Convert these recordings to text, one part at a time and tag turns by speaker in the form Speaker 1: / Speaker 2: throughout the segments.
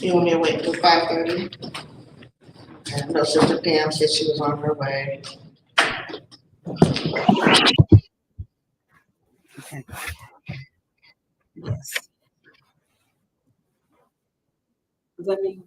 Speaker 1: You want me to wait till 5:30? No, Sister Pam said she was on her way.
Speaker 2: Okay. Yes. Does that mean?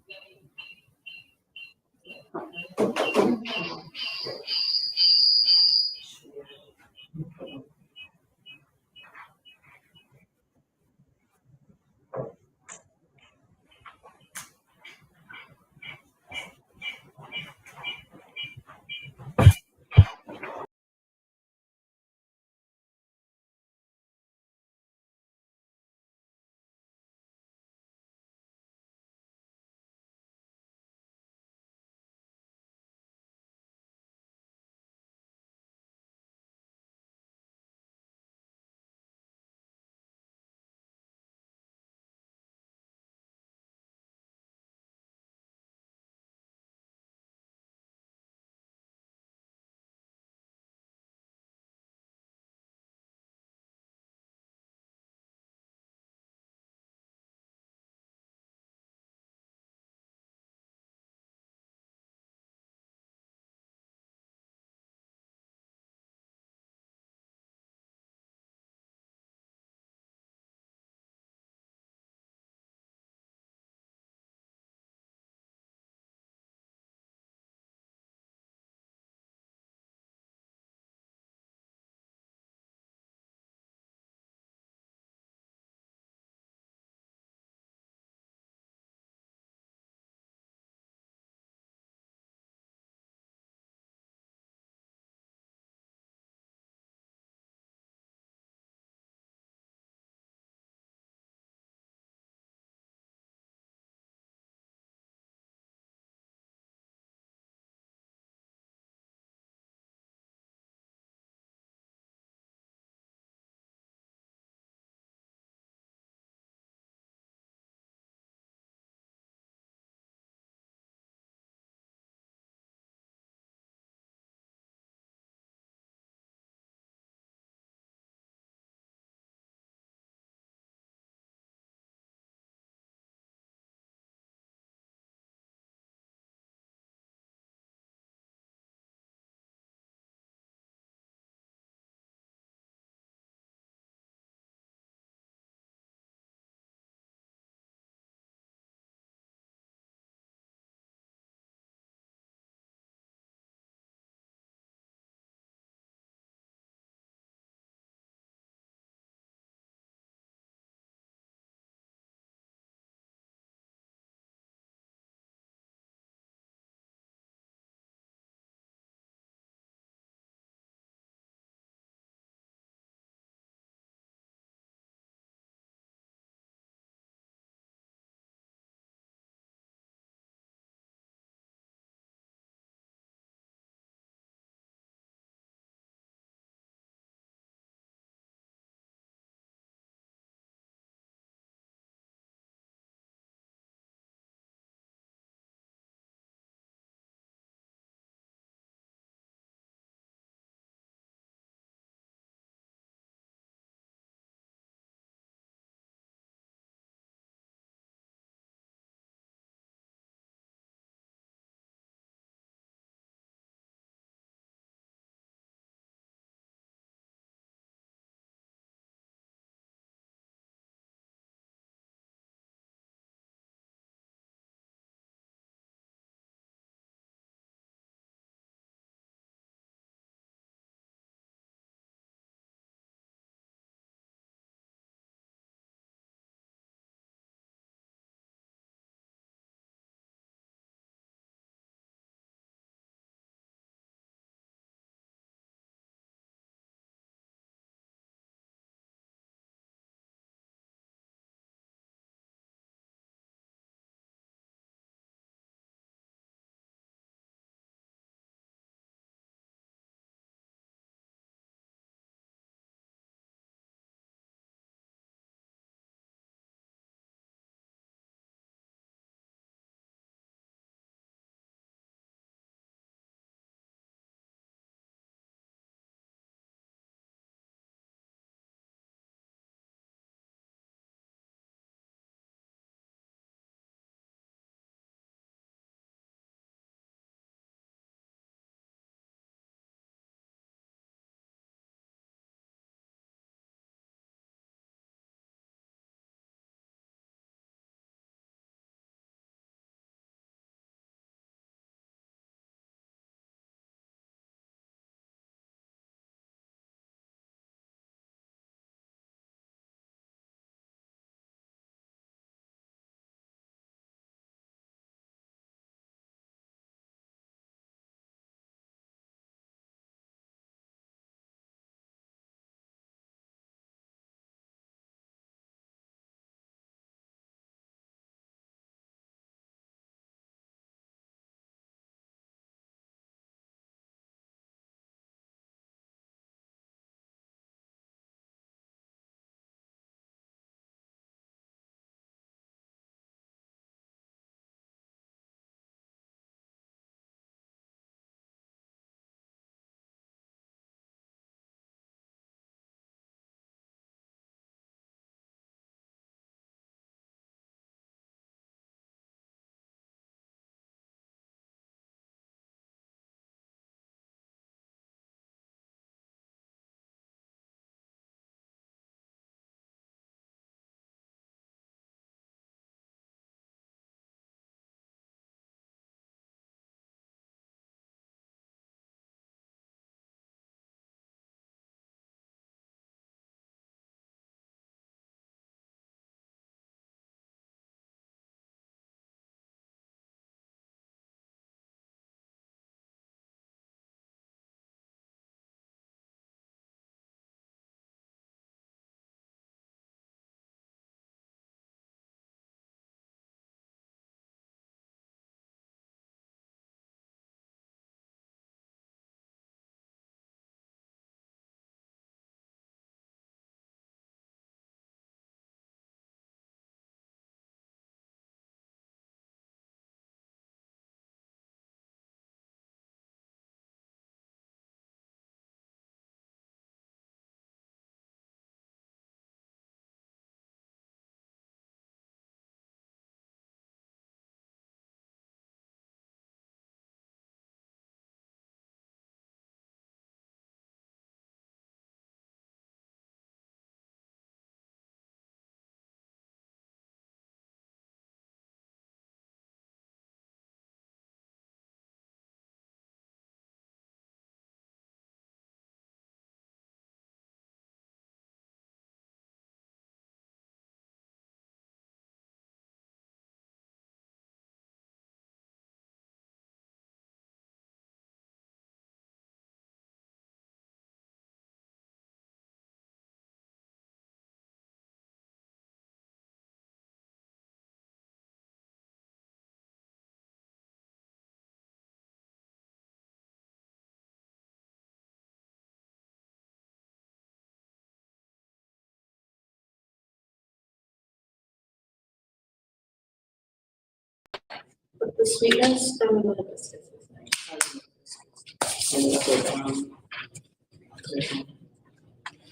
Speaker 2: The sweetness from the little biscuits is nice.
Speaker 1: And you put,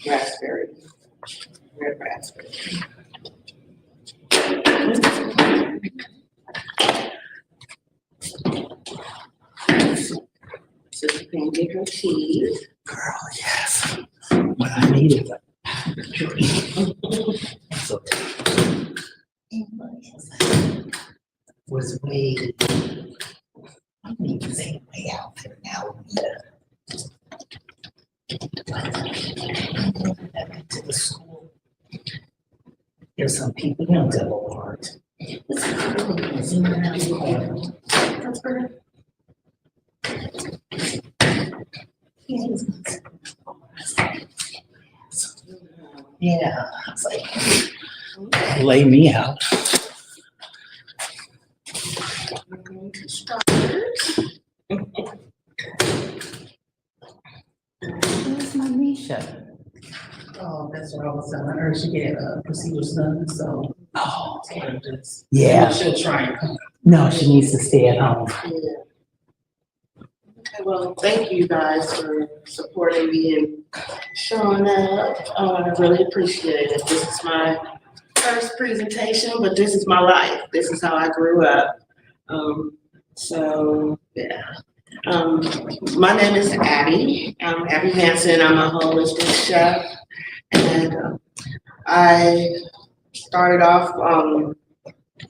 Speaker 1: raspberry, red raspberry. So you can get her cheese.
Speaker 3: Girl, yes. What I needed. So was way, I don't even say way out there now. To the school. There's some people, you know, devil heart. It's really easy around the corner. That's perfect. Yeah, it's like, lay me out.
Speaker 1: We're going to start.
Speaker 3: Where's my Misha?
Speaker 4: Oh, that's what I was telling her. She get procedures done, so.
Speaker 3: Oh,
Speaker 4: Just,
Speaker 3: yeah.
Speaker 4: she'll try and come.
Speaker 3: No, she needs to stay at home.
Speaker 1: Yeah. Okay, well, thank you guys for supporting me and showing up. I really appreciate it. This is my first presentation, but this is my life. This is how I grew up. So, yeah. My name is Abbey. I'm Abbey Hansen. I'm a holistic chef. And I started off,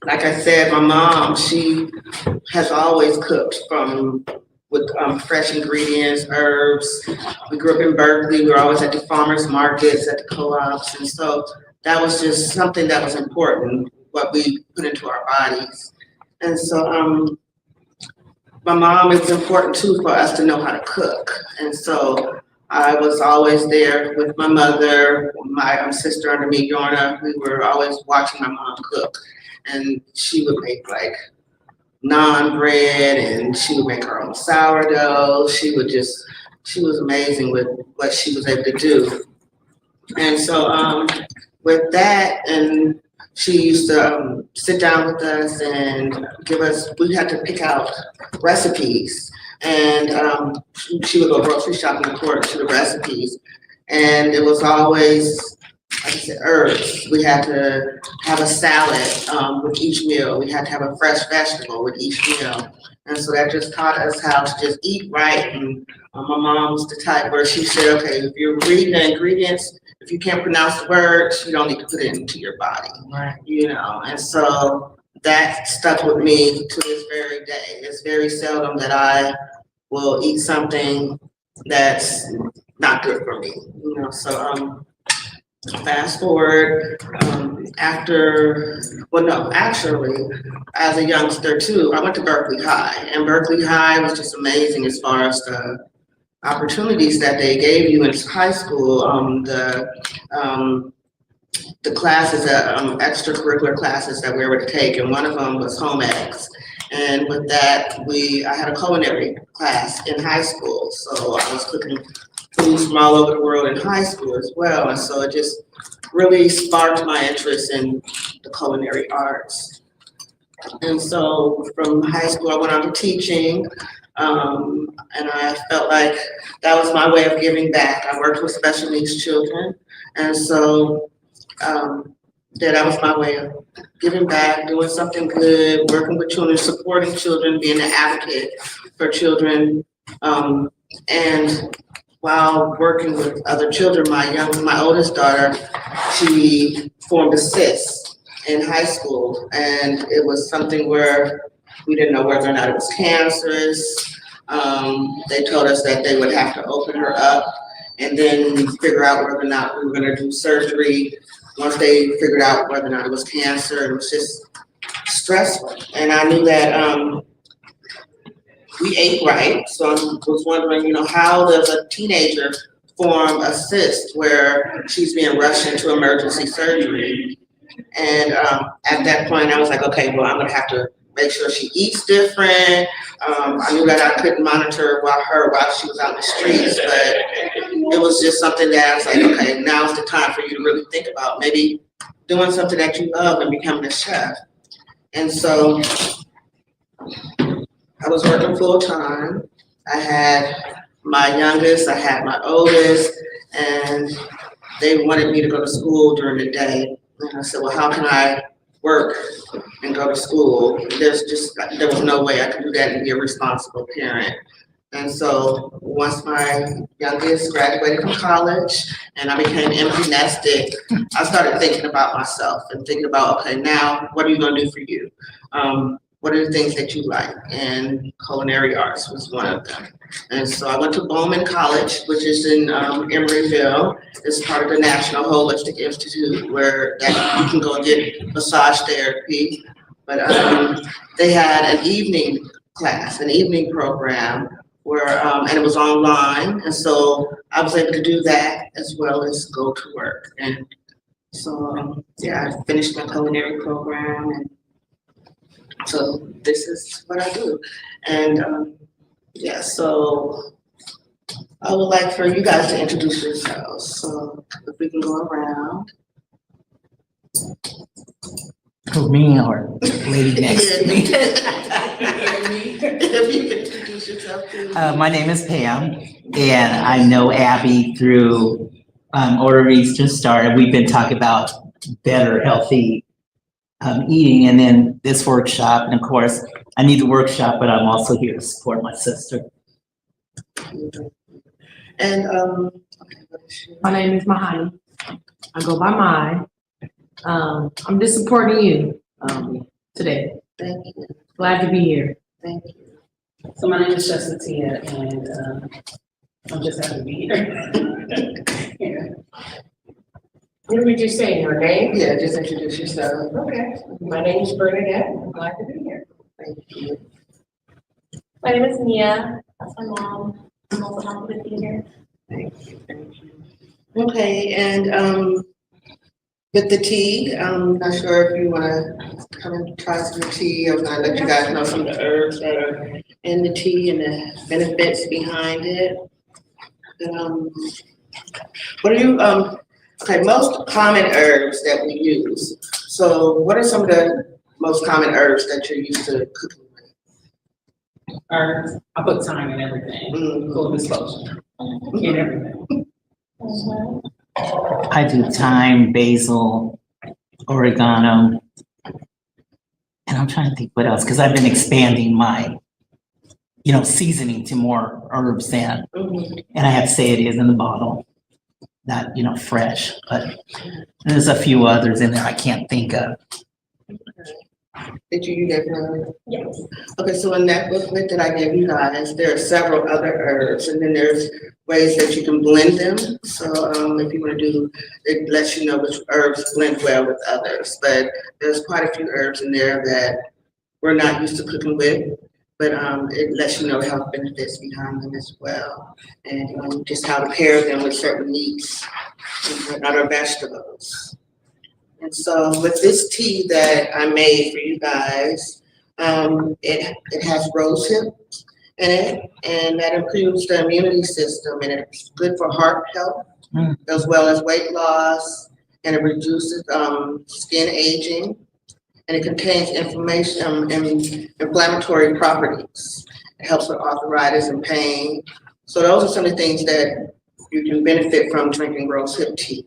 Speaker 1: like I said, my mom, she has always cooked with fresh ingredients, herbs. We grew up in Berkeley. We were always at the farmers markets, at the co-ops. And so that was just something that was important, what we put into our bodies. And so my mom is important too for us to know how to cook. And so I was always there with my mother, my sister under me, Yorna. We were always watching my mom cook. And she would make like naan bread, and she would make her own sourdough. She was amazing with what she was able to do. And so with that, and she used to sit down with us and we had to pick out recipes. And she would go grocery shopping according to the recipes. And it was always, like I said, herbs. We had to have a salad with each meal. We had to have a fresh vegetable with each meal. And so that just taught us how to just eat right. And my mom was the type where she said, okay, if you're reading the ingredients, if you can't pronounce the words, you don't need to put it into your body.
Speaker 3: Right.
Speaker 1: You know, and so that stuck with me to this very day. It's very seldom that I will eat something that's not good for me. You know, so fast forward, actually, as a youngster too, I went to Berkeley High, and Berkeley High was just amazing as far as the opportunities that they gave you in high school. The classes, extracurricular classes that we were to take, and one of them was home ec. And with that, I had a culinary class in high school, so I was cooking foods from all over the world in high school as well. And so it just really sparked my interest in the culinary arts. And so from high school, I went on to teaching, and I felt like that was my way of giving back. I worked with special needs children, and so that was my way of giving back, doing something good, working with children, supporting children, being an advocate for children. And while working with other children, my oldest daughter, she formed a cyst in high school, and it was something where we didn't know whether or not it was cancerous. They told us that they would have to open her up and then figure out whether or not we were going to do surgery. Once they figured out whether or not it was cancer, it was just stressful. And I knew that we ate right. So I was wondering, how does a teenager form a cyst where she's being rushed into emergency surgery? And at that point, I was like, okay, well, I'm going to have to make sure she eats different. I knew that I couldn't monitor while she was out in the streets, but it was just something that I was like, okay, now's the time for you to really think about maybe doing something that you love and becoming a chef. And so I was working full-time. I had my youngest, I had my oldest, and they wanted me to go to school during the day. And I said, well, how can I work and go to school? There was no way I could do that and be a responsible parent. And so once my youngest graduated from college and I became empty nested, I started thinking about myself and thinking about, okay, now what are you gonna do for you? What are the things that you like? And culinary arts was one of them. And so I went to Bowman College, which is in Emeryville. It's part of the National Holistic Institute where that you can go get massage therapy. But they had an evening class, an evening program where, and it was online. And so I was able to do that as well as go to work. And so, yeah, I finished my culinary program. And so this is what I do. And yeah, so I would like for you guys to introduce yourselves. So if we can go around.
Speaker 3: Who, me or lady next to me?
Speaker 1: If you could introduce yourself, please.
Speaker 3: My name is Pam, and I know Abby through Order Eastern Star. We've been talking about better, healthy eating, and then this workshop. And of course, I need the workshop, but I'm also here to support my sister.
Speaker 1: And
Speaker 2: My name is Mahani. I go by Mai. I'm just supporting you today.
Speaker 1: thank you,
Speaker 2: Glad to be here.
Speaker 1: thank you.
Speaker 4: So my name is Jessica Tia, and I'm just happy to be here. Yeah.
Speaker 2: What did you say, your name?
Speaker 1: Yeah, just introduce yourself.
Speaker 2: Okay. My name is Bernadette. I'm glad to be here.
Speaker 1: Thank you.
Speaker 5: My name is Mia. That's my mom. I'm also happy to be here.
Speaker 1: Thank you, thank you. Okay, and with the tea, I'm not sure if you wanna come and try some tea. I was gonna let you guys know some of the herbs that are in the tea and the benefits behind it. What are you, okay, most common herbs that we use. So what are some of the most common herbs that you're used to cooking with?
Speaker 4: Herbs, I put thyme in everything, full disclosure, in everything.
Speaker 3: I do thyme, basil, oregano, and I'm trying to think what else, because I've been expanding my, seasoning to more herbs and I have to say it is in the bottle, not, fresh, but there's a few others in there I can't think of.
Speaker 1: Did you use that for?
Speaker 5: Yes.
Speaker 1: Okay, so in that booklet that I gave you guys, there are several other herbs, and then there's ways that you can blend them. So if you want to do, it lets you know which herbs blend well with others. But there's quite a few herbs in there that we're not used to cooking with, but it lets you know health benefits behind them as well, and just how to pair them with certain meats and other vegetables. And so with this tea that I made for you guys, it has rosehip in it, and that improves the immunity system, and it's good for heart health as well as weight loss, and it reduces skin aging, and it contains inflammatory properties. It helps with arthritis and pain. So those are some of the things that you can benefit from drinking rosehip tea.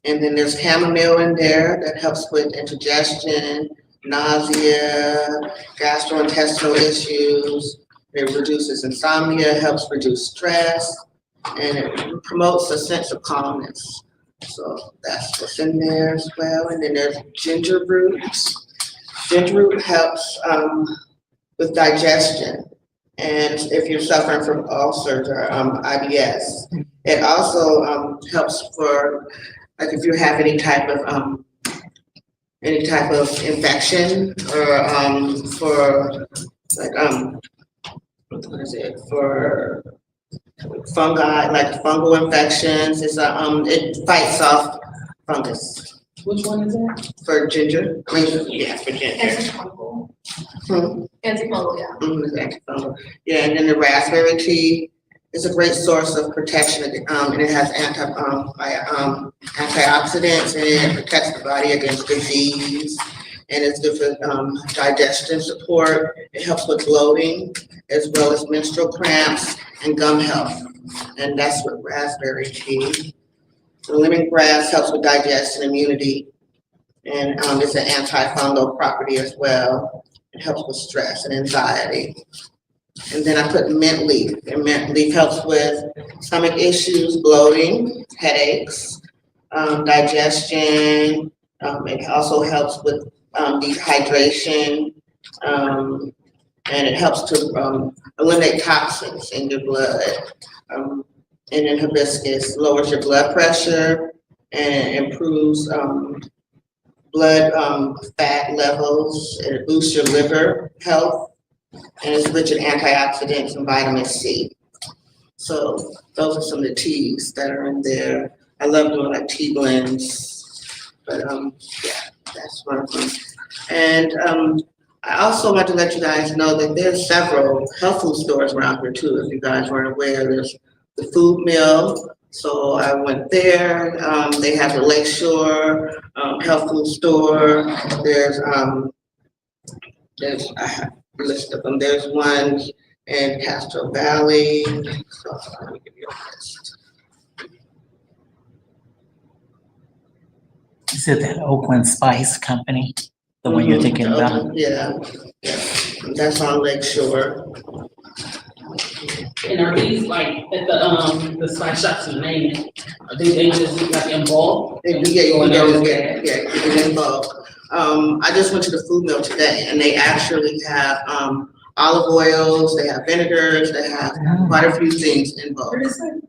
Speaker 1: And then there's chamomile in there that helps with indigestion, nausea, gastrointestinal issues. It reduces insomnia, helps reduce stress, and it promotes a sense of calmness. So that's what's in there as well. And then there's ginger root. Ginger root helps with digestion. And if you're suffering from ulcers or IBS, it also helps for, like if you have any type of infection or for like what is it, for fungi, like fungal infections. It's it fights off fungus.
Speaker 4: Which one is that?
Speaker 1: For ginger, I mean, yeah, for ginger.
Speaker 5: Antifungal.
Speaker 1: Hmm.
Speaker 5: Antifungal, yeah.
Speaker 1: It's antifungal. Yeah, and then the raspberry tea is a great source of protection, and it has antioxidants, and it protects the body against disease. and it's good for digestion support. It helps with bloating as well as menstrual cramps and gum health, and that's with raspberry tea. The lemongrass helps with digestion, immunity, and it's an antifungal property as well. It helps with stress and anxiety. And then I put mint leaf, and mint leaf helps with stomach issues, bloating, headaches, digestion. It also helps with dehydration, and it helps to eliminate toxins in your blood. And then hibiscus lowers your blood pressure and improves blood fat levels, and it boosts your liver health, and it's rich in antioxidants and vitamin C. So those are some of the teas that are in there. I love doing like tea blends, but yeah, that's one of them. And I also want to let you guys know that there's several health food stores around here too, if you guys weren't aware. There's the Food Mill. So I went there. They have the Lakeshore health food store. There's I have a list of them. There's one in Castro Valley. So let me give you a list.
Speaker 3: Is it that Oakland Spice Company, the one you're thinking about?
Speaker 1: Yeah, that's on Lakeshore.
Speaker 4: And are these like at the spice shops you name it? Are they just like in bulk?
Speaker 1: Yeah, you can go get it in bulk. I just went to the Food Mill today, and they actually have olive oils, they have vinegars, they have quite a few things in bulk.
Speaker 4: What is it?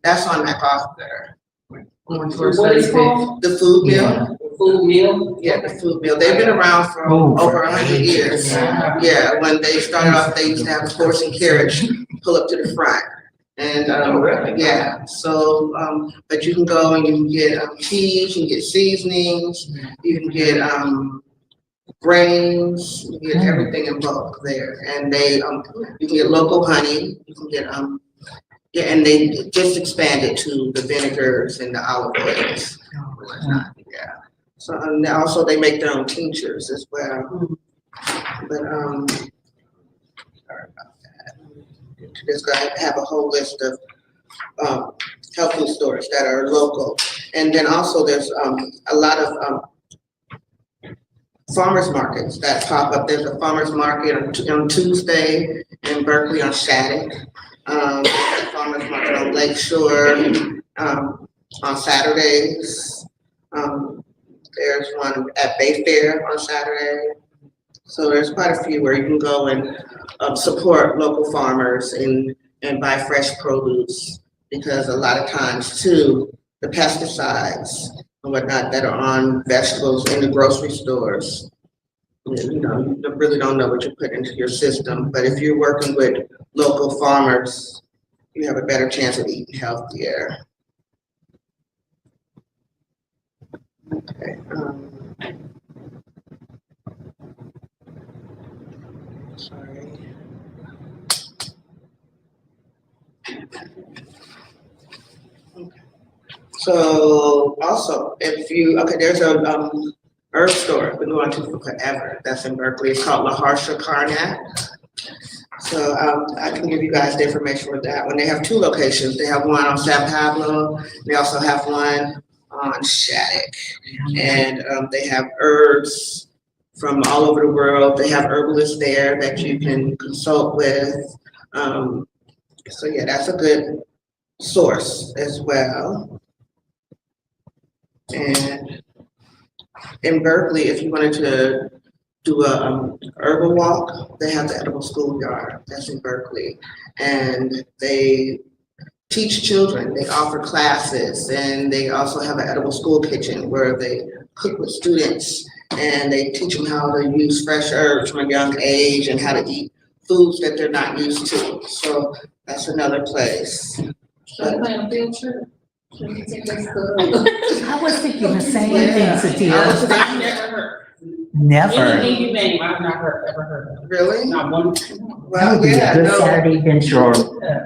Speaker 1: That's on MacArthur.
Speaker 4: What is it called?
Speaker 1: The Food Mill.
Speaker 3: Yeah.
Speaker 4: Food Mill?
Speaker 1: Yeah, the Food Mill. They've been around for over 100 years. Yeah, when they started off, they used to have a horse and carriage pull up to the front. And yeah, so but you can go and you can get cheese, you can get seasonings, you can get grains, you can get everything in bulk there. And they you can get local honey, you can get yeah, and they just expanded to the vinegars and the olive oils. Yeah. So and also they make their own tinctures as well. But sorry about that. This guy have a whole list of health food stores that are local, and then also there's a lot of farmers markets that pop up. There's a farmers market on Tuesday in Berkeley on Shattuck. There's a farmers market on Lakeshore on Saturdays. There's one at Bayfair on Saturday. So there's quite a few where you can go and support local farmers and buy fresh produce, because a lot of times too, the pesticides and whatnot that are on vegetables in the grocery stores, you know, you really don't know what you put into your system. But if you're working with local farmers, you have a better chance of eating healthier. Okay. Sorry. Okay. So also, if you, okay, there's a herb store I've been going to for forever. That's in Berkeley. It's called La Harsha Karnak. So I can give you guys the information with that one. They have two locations. They have one on San Pablo. They also have one on Shattuck. And they have herbs from all over the world. They have herbalists there that you can consult with. So yeah, that's a good source as well. And in Berkeley, if you wanted to do a herbal walk, they have the Edible Schoolyard. That's in Berkeley, and they teach children. They offer classes, and they also have an edible school kitchen where they cook with students, and they teach them how to use fresh herbs from a young age and how to eat foods that they're not used to. So that's another place.
Speaker 4: Should I plan a field trip? Should we take this
Speaker 3: I was thinking the same thing,
Speaker 1: Yeah.
Speaker 3: Satia.
Speaker 4: I've never heard.
Speaker 3: Never.
Speaker 4: Anything you name, I've not ever heard of.
Speaker 1: Really?
Speaker 4: Not one.
Speaker 3: That
Speaker 1: Well,
Speaker 3: would be
Speaker 1: yeah,
Speaker 3: a good
Speaker 1: no,
Speaker 3: Saturday venture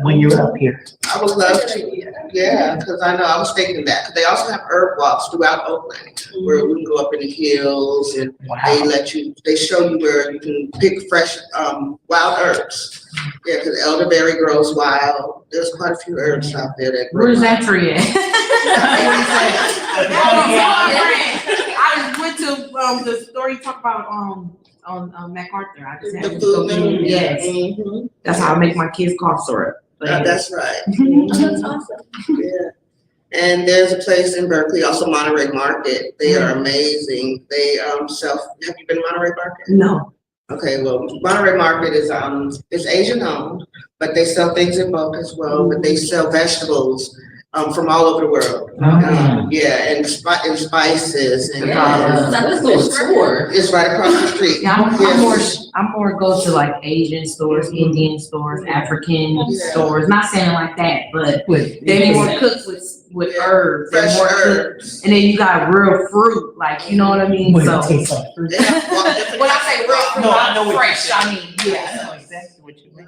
Speaker 3: when you're up here.
Speaker 1: I would love to. Yeah, because I know I was thinking that. 'Cause they also have herb walks throughout Oakland where we can go up in the hills and they
Speaker 3: Wow.
Speaker 1: they show you where you can pick fresh, wild herbs. Yeah, because elderberry grows wild. There's quite a few herbs out there that grow.
Speaker 2: Where's
Speaker 1: wild.
Speaker 2: that tree at? I just went to, the story you talked about, on MacArthur. I just had
Speaker 1: The
Speaker 2: to go
Speaker 1: food,
Speaker 2: through it. Yes,
Speaker 1: Mhm.
Speaker 2: that's how I make my kids cough syrup.
Speaker 1: That's right.
Speaker 5: Oh, that's awesome.
Speaker 1: Yeah. And there's a place in Berkeley, also Monterey Market. They are amazing. They sell. Have you been to Monterey Market?
Speaker 2: No.
Speaker 1: Okay, well, Monterey Market is Asian owned, but they sell things in bulk as well. But they sell vegetables from all over the world. Yeah, and spices and
Speaker 5: That's
Speaker 4: Little tour.
Speaker 1: it's right across the street.
Speaker 2: Yeah,
Speaker 1: Yes.
Speaker 2: I'm more go to like Asian stores, Indian stores, African
Speaker 1: Yeah.
Speaker 2: stores, not saying like that, but
Speaker 3: With-
Speaker 2: they more cooked with
Speaker 1: Yeah.
Speaker 2: herbs. They're
Speaker 1: Fresh
Speaker 2: more cooked.
Speaker 1: herbs.
Speaker 2: And then you got real fruit, like, you know what I mean?
Speaker 3: Would
Speaker 2: So
Speaker 3: it taste like fruit?
Speaker 1: They have different
Speaker 2: when I say real fruit,
Speaker 3: No, I know
Speaker 2: not
Speaker 3: what
Speaker 2: fresh,
Speaker 3: you're
Speaker 2: I
Speaker 3: saying.
Speaker 2: mean,
Speaker 3: Yeah,
Speaker 2: yeah.
Speaker 3: I know exactly what you mean.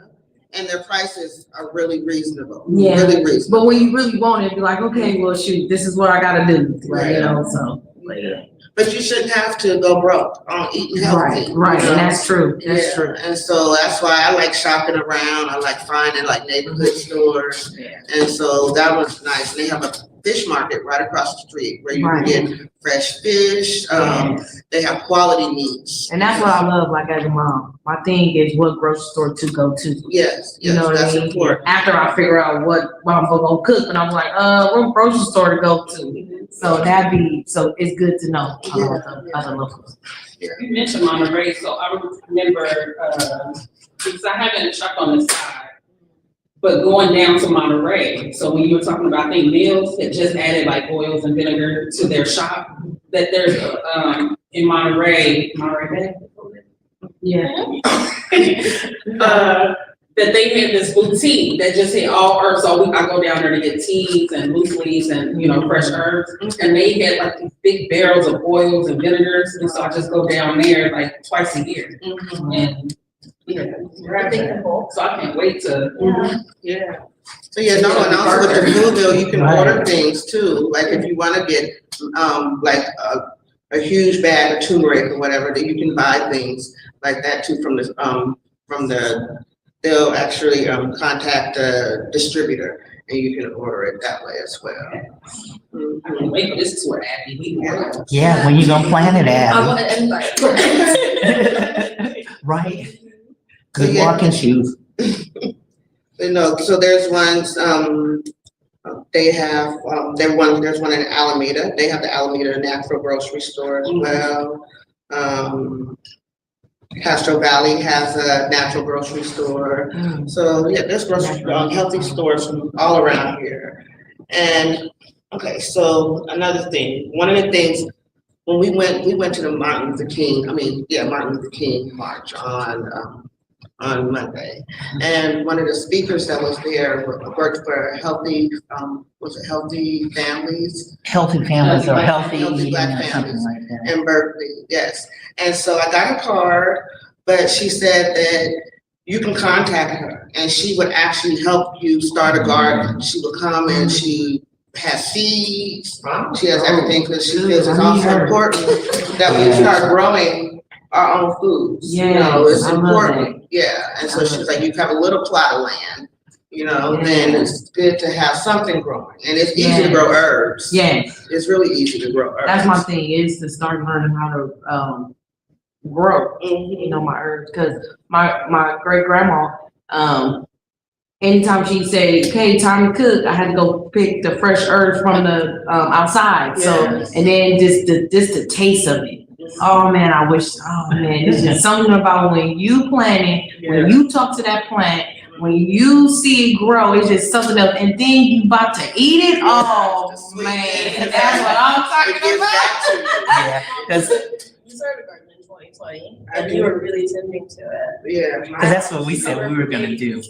Speaker 1: And their prices are really reasonable.
Speaker 2: Yeah.
Speaker 1: Really reasonable.
Speaker 2: But when you really want it, be like, okay, well, shoot, this is what I gotta do,
Speaker 1: Right.
Speaker 2: you know, so. But yeah.
Speaker 1: But you shouldn't have to go broke on eating healthy.
Speaker 2: Right,
Speaker 1: you know?
Speaker 2: and that's true, that's
Speaker 1: Yeah,
Speaker 2: true.
Speaker 1: and so that's why I like shopping around. I like finding like neighborhood stores.
Speaker 2: Yeah.
Speaker 1: And so that was nice. And they have a fish market right across the street where you can get fresh fish. They have quality meats.
Speaker 2: And that's what I love, like as a mom. My thing is what grocery store to go to.
Speaker 1: Yes,
Speaker 2: You know
Speaker 1: yes,
Speaker 2: what I
Speaker 1: that's
Speaker 2: mean?
Speaker 1: important.
Speaker 2: After I figure out what I'm gonna cook, and I'm like, what grocery store to go to? So so it's good to know other locals.
Speaker 4: You mentioned Monterey, so I remember, because I haven't shopped on this side, but going down to Monterey, so when you were talking about, I think Mills had just added like oils and vinegar to their shop, that there's, in Monterey Bay?
Speaker 2: Yeah.
Speaker 4: That they had this boutique that just had all herbs, so I go down there to get teas and loose leaves and, fresh herbs. And they had like these big barrels of oils and vinegars, and so I just go down there like twice a year. And, grab that. So I can't wait to.
Speaker 1: Yeah. So yeah, no, and also with the food bill, you can order things too. Like if you want to get like a huge bag of turmeric or whatever, that you can buy things like that too from the they'll actually contact the distributor and you can order it that way as well.
Speaker 4: I can't wait for this tour, Abbey. We can go.
Speaker 3: Yeah, when you gonna plan it,
Speaker 5: I
Speaker 3: Abby?
Speaker 5: want an invite.
Speaker 3: Right? Good
Speaker 1: Yeah.
Speaker 3: walking shoes.
Speaker 1: So there's ones, they have, there's one in Alameda. They have the Alameda Natural Grocery Store as well. Castro Valley has a natural grocery store. So yeah, there's healthy stores from all around here. And, okay, so another thing, one of the things, when we went to the Martin Luther King March on Monday. And one of the speakers that was there worked for Healthy Families
Speaker 3: Healthy families or healthy
Speaker 1: Healthy
Speaker 3: eating
Speaker 1: Black
Speaker 3: or something
Speaker 1: families.
Speaker 3: like that.
Speaker 1: in Berkeley, yes. And so I got a card, but she said that you can contact her and she would actually help you start a garden. She would come and she has seeds, she has everything, because she feels it's also important that we start growing our own foods. You know, it's
Speaker 2: Yes, I love
Speaker 1: important. Yeah, and so she's like, you have a little plot of land, then it's good to have something growing. And it's easy to grow herbs.
Speaker 2: Yes,
Speaker 1: It's really easy to grow herbs.
Speaker 2: that's my thing, is to start learning how to grow,
Speaker 1: Mhm.
Speaker 2: my herbs, because my great grandma, anytime she say, okay, time to cook, I had to go pick the fresh herbs from the outside. So,
Speaker 1: Yes.
Speaker 2: and then just the taste of it. Oh man, it's just something about when you plant it, when you talk to that plant, when you see it grow, it's just something else. And then you about to eat it. Oh
Speaker 1: The sweet
Speaker 2: man,
Speaker 1: taste.
Speaker 2: that's what I'm
Speaker 1: It
Speaker 2: talking
Speaker 1: gives
Speaker 2: about.
Speaker 1: back to you.
Speaker 3: Yeah, because
Speaker 5: You started a garden in 2020, and you were really tending to it.
Speaker 1: Yeah.
Speaker 3: that's what we said we were gonna do.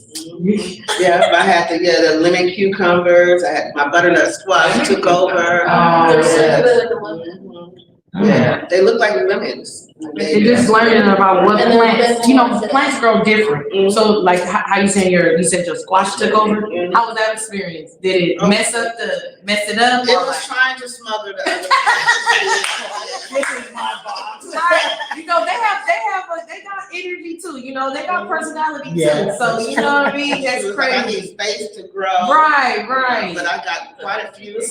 Speaker 1: Yeah, I had the lemon cucumbers, I had my butternut squash took over.
Speaker 2: Oh,
Speaker 5: They're so
Speaker 1: yeah.
Speaker 5: good, the one.
Speaker 1: Mhm. Yeah, they look like lemons.
Speaker 2: It's just learning about what
Speaker 5: And then
Speaker 2: plants,
Speaker 5: this
Speaker 2: you know,
Speaker 5: one-
Speaker 2: plants grow different. So like how you saying you said your squash took over? How was that experience? Did it mess it up
Speaker 1: It
Speaker 2: or
Speaker 1: was
Speaker 2: like?
Speaker 1: trying to smother the other.
Speaker 3: This is my box.
Speaker 2: Right, you know, they got energy too, you know, they got personality too,
Speaker 3: Yeah.
Speaker 2: so you know what I mean,
Speaker 1: She
Speaker 2: that's
Speaker 1: was like, I
Speaker 2: crazy.
Speaker 1: need space to grow.
Speaker 2: Right.
Speaker 1: But I got quite a few,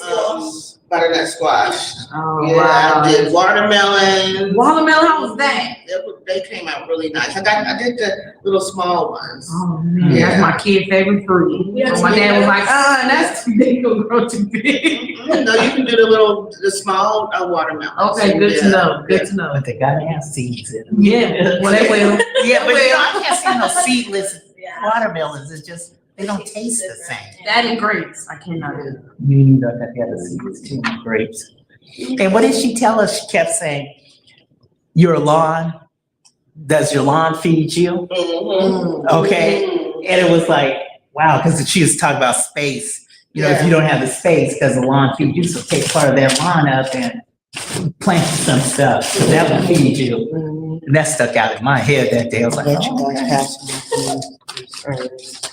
Speaker 1: butternut squash.
Speaker 2: Oh,
Speaker 1: Yeah,
Speaker 2: wow.
Speaker 1: I did watermelon.
Speaker 2: Watermelon, how was that?
Speaker 1: They came out really nice. I did the little small ones.
Speaker 2: Oh, man, that's my kid's favorite fruit.
Speaker 5: Yeah,
Speaker 2: So my dad was like, that's too big, it'll grow too big.
Speaker 1: No, you can do the small watermelon.
Speaker 2: Okay, good to know, good to know.
Speaker 3: But they gotta have seeds in them.
Speaker 2: Yeah, well, they will.
Speaker 3: Yeah, but you know,
Speaker 2: Well.
Speaker 3: I can't see no seedless watermelons. It's just, they don't taste the same.
Speaker 2: That and grapes, I cannot do.
Speaker 3: You need to have the seeds too, grapes. And what did she tell us? She kept saying, your lawn, does your lawn feed you?
Speaker 1: Mhm.
Speaker 3: Okay. And it was like, wow, because she was talking about space. You know, if you don't have the space, does the lawn feed you? So take part of that lawn up and plant some stuff. So that will feed you. And that stuck out in my head that day. I was like, oh, what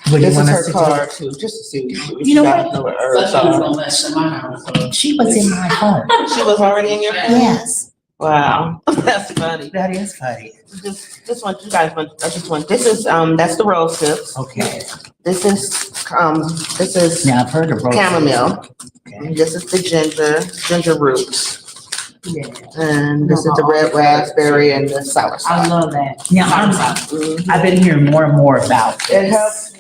Speaker 3: do you
Speaker 1: This
Speaker 3: want
Speaker 1: is
Speaker 3: us
Speaker 1: her
Speaker 3: to
Speaker 1: card too, just to see. if
Speaker 3: You know
Speaker 1: guys
Speaker 3: what?
Speaker 1: know what herbs
Speaker 4: Such
Speaker 1: are.
Speaker 4: a mess in my house.
Speaker 3: do? She was in my home.
Speaker 1: She was already in your house?
Speaker 3: Yes,
Speaker 1: Wow, that's funny.
Speaker 3: that is funny.
Speaker 1: This one, you guys want, this is, that's the rose hips.
Speaker 3: Okay.
Speaker 1: This is
Speaker 3: Now I've heard of roses.
Speaker 1: chamomile.
Speaker 3: Okay.
Speaker 1: And this is the ginger roots.
Speaker 2: Yeah,
Speaker 1: And this is the red raspberry and the
Speaker 2: I
Speaker 1: soursop.
Speaker 2: love that.
Speaker 3: Now, I've been hearing more and more about
Speaker 1: It
Speaker 3: this.
Speaker 1: helps,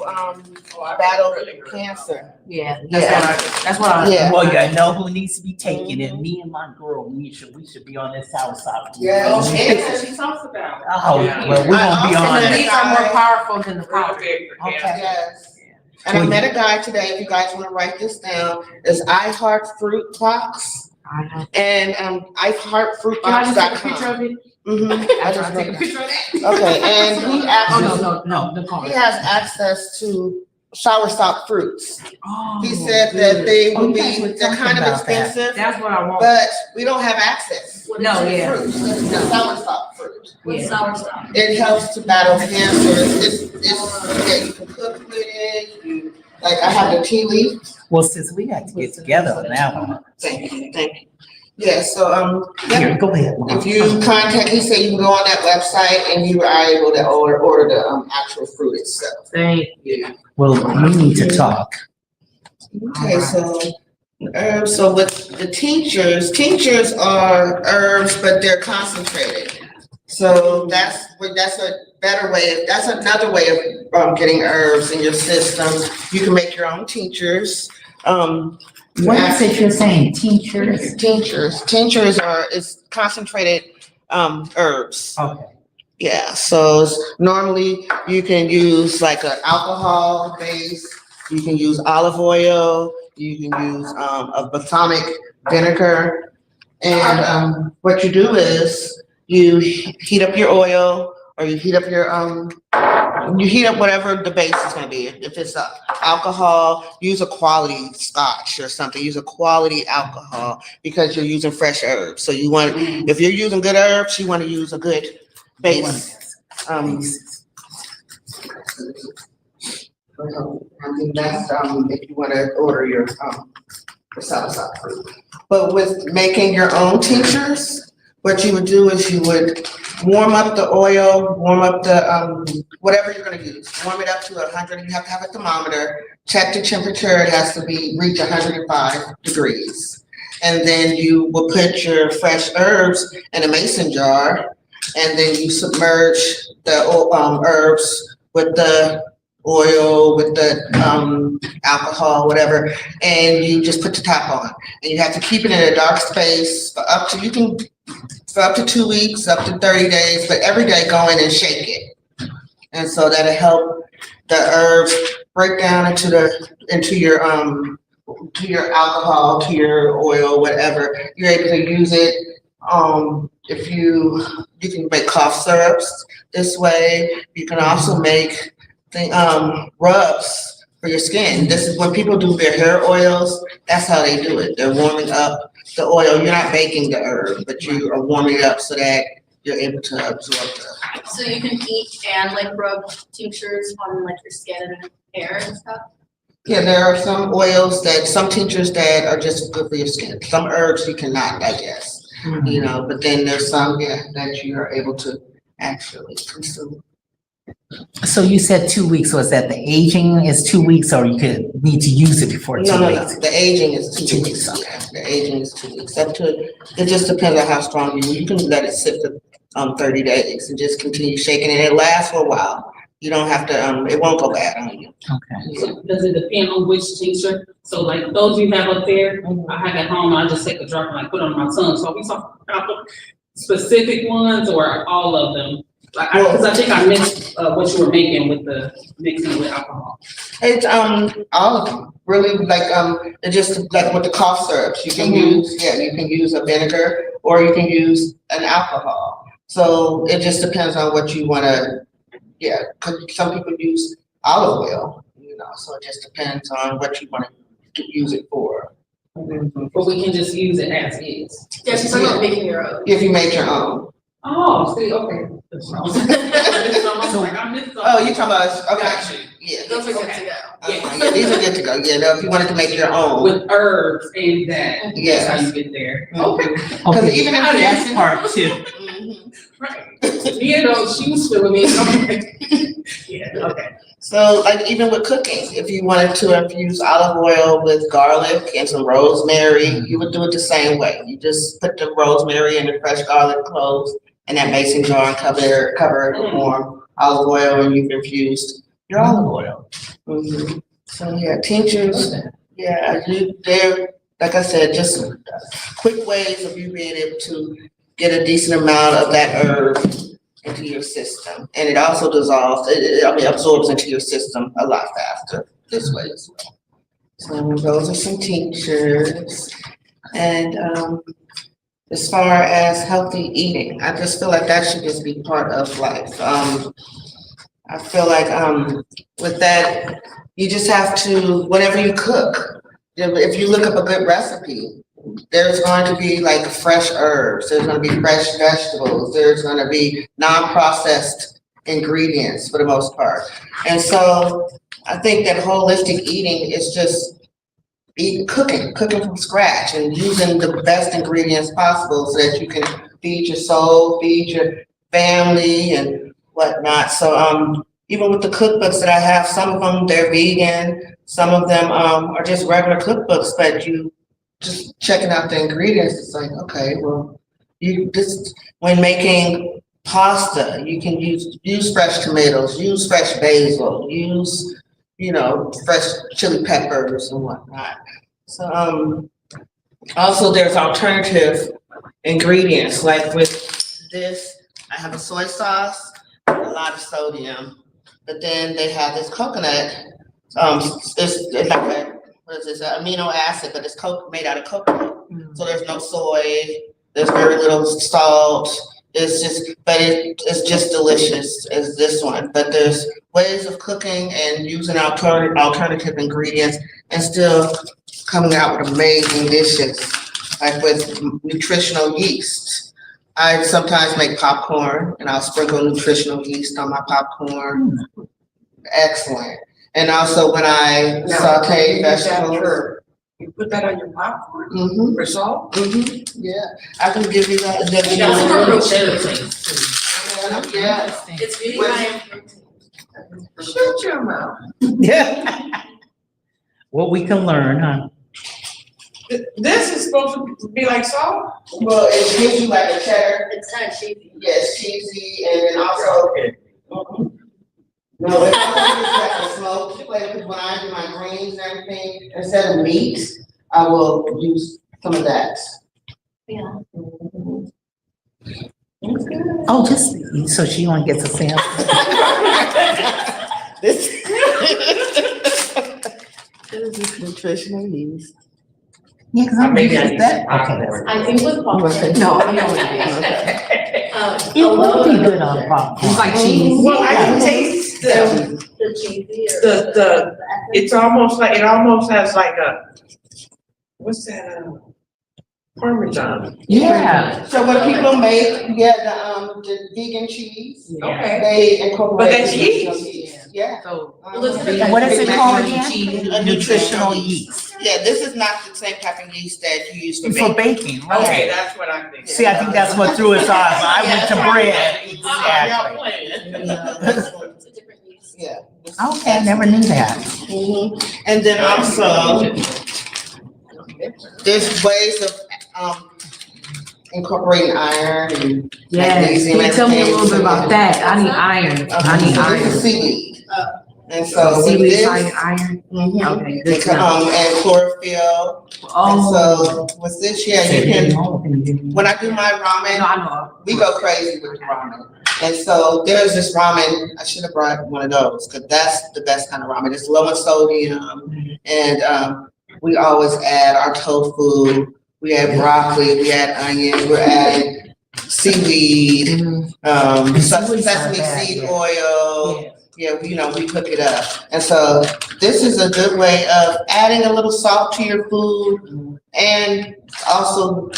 Speaker 1: battle cancer.
Speaker 2: Yeah,
Speaker 1: Yeah.
Speaker 2: that's what I.
Speaker 1: Yeah.
Speaker 3: Well, you know who needs to be taken, and me and my girl, we should be on this soursop.
Speaker 1: Yeah.
Speaker 4: Oh, yeah, she talks about.
Speaker 3: Oh, well, we're gonna be
Speaker 1: I
Speaker 3: on
Speaker 1: also
Speaker 2: And
Speaker 3: it.
Speaker 2: these are more powerful than the powder.
Speaker 3: Okay.
Speaker 1: Yes. And I met a guy today, if you guys wanna write this down, is I Heart Fruit Box. And, iHeartFruitBox.com.
Speaker 2: of it?
Speaker 1: Mm-hmm.
Speaker 2: After I take a picture of that?
Speaker 1: Okay, and he actually,
Speaker 2: No, the card.
Speaker 1: he has access to soursop fruits.
Speaker 2: Oh,
Speaker 1: He said that they
Speaker 3: Oh,
Speaker 1: would
Speaker 3: you guys were
Speaker 1: be, they're kind of
Speaker 3: talking about that.
Speaker 1: expensive,
Speaker 2: That's what I want.
Speaker 1: but we don't have access.
Speaker 2: No, yeah.
Speaker 1: Fruits, the soursop fruit.
Speaker 5: With sour stuff.
Speaker 1: It helps to battle cancer. Yeah, you can cook with it. Like I have the tea leaf.
Speaker 3: Well, since we got to get together on that one.
Speaker 1: Thank you. Yeah, so, yeah.
Speaker 3: Here, go ahead. Mom.
Speaker 1: If you contact, he said you can go on that website and you are able to order the, actual fruit itself.
Speaker 2: Thank
Speaker 1: Yeah.
Speaker 3: Well, we need to talk.
Speaker 1: Okay, so, herbs, so with the tinctures are herbs, but they're concentrated. So that's a better way, that's another way of, getting herbs in your system. You can make your own tinctures.
Speaker 3: What is it you're saying, teachers?
Speaker 1: Tinctures is concentrated, herbs.
Speaker 3: Okay.
Speaker 1: Yeah, so normally you can use like an alcohol base, you can use olive oil, you can use a balsamic vinegar. And what you do is you heat up your oil or you heat up whatever the base is gonna be. If it's alcohol, use a quality scotch or something, use a quality alcohol because you're using fresh herbs. So you want, if you're using good herbs, you wanna use a good base. I think that's, if you wanna order your, soursop fruit. But with making your own tinctures, what you would do is you would warm up the oil, warm up the, whatever you're gonna use, warm it up to 100, you have to have a thermometer, check the temperature, it has to reach 105 degrees. And then you will put your fresh herbs in a mason jar, and then you submerge the herbs with the oil, with the alcohol, whatever, and you just put the top on. And you have to keep it in a dark space for up to 2 weeks, up to 30 days, but every day go in and shake it. And so that'll help the herbs break down into your alcohol, to your oil, whatever. You're able to use it. If you can make cough syrups this way. You can also make rubs for your skin. This is when people do their hair oils, that's how they do it. They're warming up the oil, you're not baking the herb, but you are warming it up so that you're able to absorb the.
Speaker 5: So you can eat and like rub tinctures on like your skin and hair and stuff?
Speaker 1: Yeah, there are some oils some tinctures that are just good for your skin. Some herbs you cannot digest, you know, but then there's some, that you are able to actually consume.
Speaker 3: So you said 2 weeks, was that the aging is 2 weeks, or you could need to use it before 2 weeks?
Speaker 1: No, the aging is 2 weeks, yeah, the aging is 2 weeks, it just depends on how strong you can let it sit for 30 days and just continue shaking it. It lasts for a while. You don't have to, it won't go bad on you.
Speaker 3: Okay.
Speaker 4: So does it depend on which tincture? So like those you have up there, I have at home, I just take a drop and like put it on my tongue. So are we talking about specific ones or all of them? Like, cause I think I missed, what you were making with the mixing with alcohol.
Speaker 1: It's, all of them, really, like, it just, like with the cough syrups, you can use, you can use a vinegar or you can use an alcohol. So it just depends on what you wanna, cause some people use olive oil, you know, so it just depends on what you wanna use it for.
Speaker 4: But we can just use it as is.
Speaker 5: Yeah, she's talking about making your own.
Speaker 1: If you make your own.
Speaker 4: Oh, see, okay.
Speaker 1: Oh, you talking about, okay,
Speaker 4: Gotcha.
Speaker 1: yeah.
Speaker 5: Those are good to go.
Speaker 1: Yeah, these are good to go, no, if you wanted to make your own.
Speaker 4: With herbs and that,
Speaker 1: Yes.
Speaker 4: that's how you get there.
Speaker 1: Okay.
Speaker 3: Okay,
Speaker 1: even if
Speaker 3: that's part 2.
Speaker 1: Mhm.
Speaker 4: Right. You know, she was feeling me. I'm like, yeah, okay.
Speaker 1: So like even with cooking, if you wanted to infuse olive oil with garlic and some rosemary, you would do it the same way. You just put the rosemary and the fresh garlic cloves in that mason jar and cover it with warm olive oil, and you've infused your olive oil. So yeah, tinctures, they're, like I said, just quick ways of you being able to get a decent amount of that herb into your system. And it also dissolves, absorbs into your system a lot faster this way as well. So those are some tinctures. And as far as healthy eating, I just feel like that should just be part of life. I feel like with that, you just have to, whenever you cook, if you look up a good recipe, there's going to be like fresh herbs, there's going to be fresh vegetables, there's going to be non-processed ingredients for the most part. And so I think that holistic eating is just cooking from scratch and using the best ingredients possible so that you can feed your soul, feed your family and whatnot. So even with the cookbooks that I have, some of them, they're vegan, some of them are just regular cookbooks, but you just checking out the ingredients, it's like, okay, well, you just, when making pasta, you can use fresh tomatoes, use fresh basil, use, fresh chili peppers and whatnot. So also there's alternative ingredients, like with this, I have a soy sauce, a lot of sodium, but then they have this coconut, it's like what is this, amino acid, but it's made out of coconut. So there's no soy, there's very little salt. It's just delicious as this one. But there's ways of cooking and using alternative ingredients and still coming out with amazing dishes, like with nutritional yeast. I sometimes make popcorn and I'll sprinkle nutritional yeast on my popcorn. Excellent. And also when I saute vegetables.
Speaker 6: You put that on your popcorn
Speaker 1: For
Speaker 6: salt?
Speaker 1: Yeah, I can give you that. Yeah.
Speaker 5: It's really high in protein.
Speaker 6: Shut your mouth.
Speaker 3: Yeah. What we can learn, huh?
Speaker 6: This is supposed to be like salt?
Speaker 1: Well, it gives you like a cheddar.
Speaker 5: It's kind of cheesy.
Speaker 1: Yes, cheesy, and then also. No, it's like a smoked flavor. When I do my greens and everything, instead of meat, I will use some of that.
Speaker 5: Yeah.
Speaker 3: Oh, just, so she only gets a sample.
Speaker 1: This is nutritional yeast.
Speaker 3: Yeah, because I'm
Speaker 6: Maybe I
Speaker 3: making
Speaker 6: need
Speaker 3: that.
Speaker 6: some
Speaker 3: Okay,
Speaker 6: popcorn.
Speaker 5: I think with popcorn.
Speaker 6: No, I know what it is.
Speaker 3: it would be good on popcorn.
Speaker 2: It's like cheese.
Speaker 6: Well, I can taste
Speaker 5: The cheesy or.
Speaker 6: it almost has like a, what's that, Parmesan.
Speaker 3: Yeah.
Speaker 1: So what people make, the vegan cheese,
Speaker 6: Okay.
Speaker 1: they incorporate.
Speaker 6: But that's
Speaker 1: nutritional
Speaker 6: yeast.
Speaker 1: Yeah.
Speaker 2: So.
Speaker 3: And what is it called again?
Speaker 2: Cheese.
Speaker 1: A
Speaker 3: Nutritional yeast.
Speaker 1: Yeah, this is not the same type of yeast that you use for
Speaker 3: For
Speaker 1: baking.
Speaker 3: baking,
Speaker 6: Okay,
Speaker 3: right?
Speaker 6: that's what I'm thinking.
Speaker 3: See, I think that's what threw us off. I went to bread.
Speaker 6: Y'all
Speaker 3: Exactly.
Speaker 6: playing.
Speaker 5: It's a different use.
Speaker 1: Yeah.
Speaker 3: Okay, I never knew that.
Speaker 1: And then also, there's ways of, incorporating iron and
Speaker 2: Yeah,
Speaker 1: magnesium.
Speaker 2: can you tell me a little bit
Speaker 1: everything.
Speaker 2: about that? I need iron, I need
Speaker 1: So this
Speaker 2: iron.
Speaker 1: is seaweed. And so with
Speaker 2: Seaweed,
Speaker 1: this,
Speaker 2: iron.
Speaker 1: mhm,
Speaker 2: Okay, good to know.
Speaker 1: and chlorophyll. And
Speaker 2: Oh.
Speaker 1: so with this, yeah, you can, when I do my
Speaker 2: No,
Speaker 1: ramen,
Speaker 2: I know.
Speaker 1: we go crazy with the ramen. And so there's this ramen, I should have brought one of those, cause that's the best kind of ramen. It's low in sodium. And, we always add our tofu, we add broccoli, we add onions, we're adding seaweed,
Speaker 3: Seaweed's not
Speaker 1: sesame
Speaker 3: bad,
Speaker 1: seed
Speaker 3: yeah.
Speaker 1: oil. Yeah, we cook it up. And so this is a good way of adding a little salt to your food and also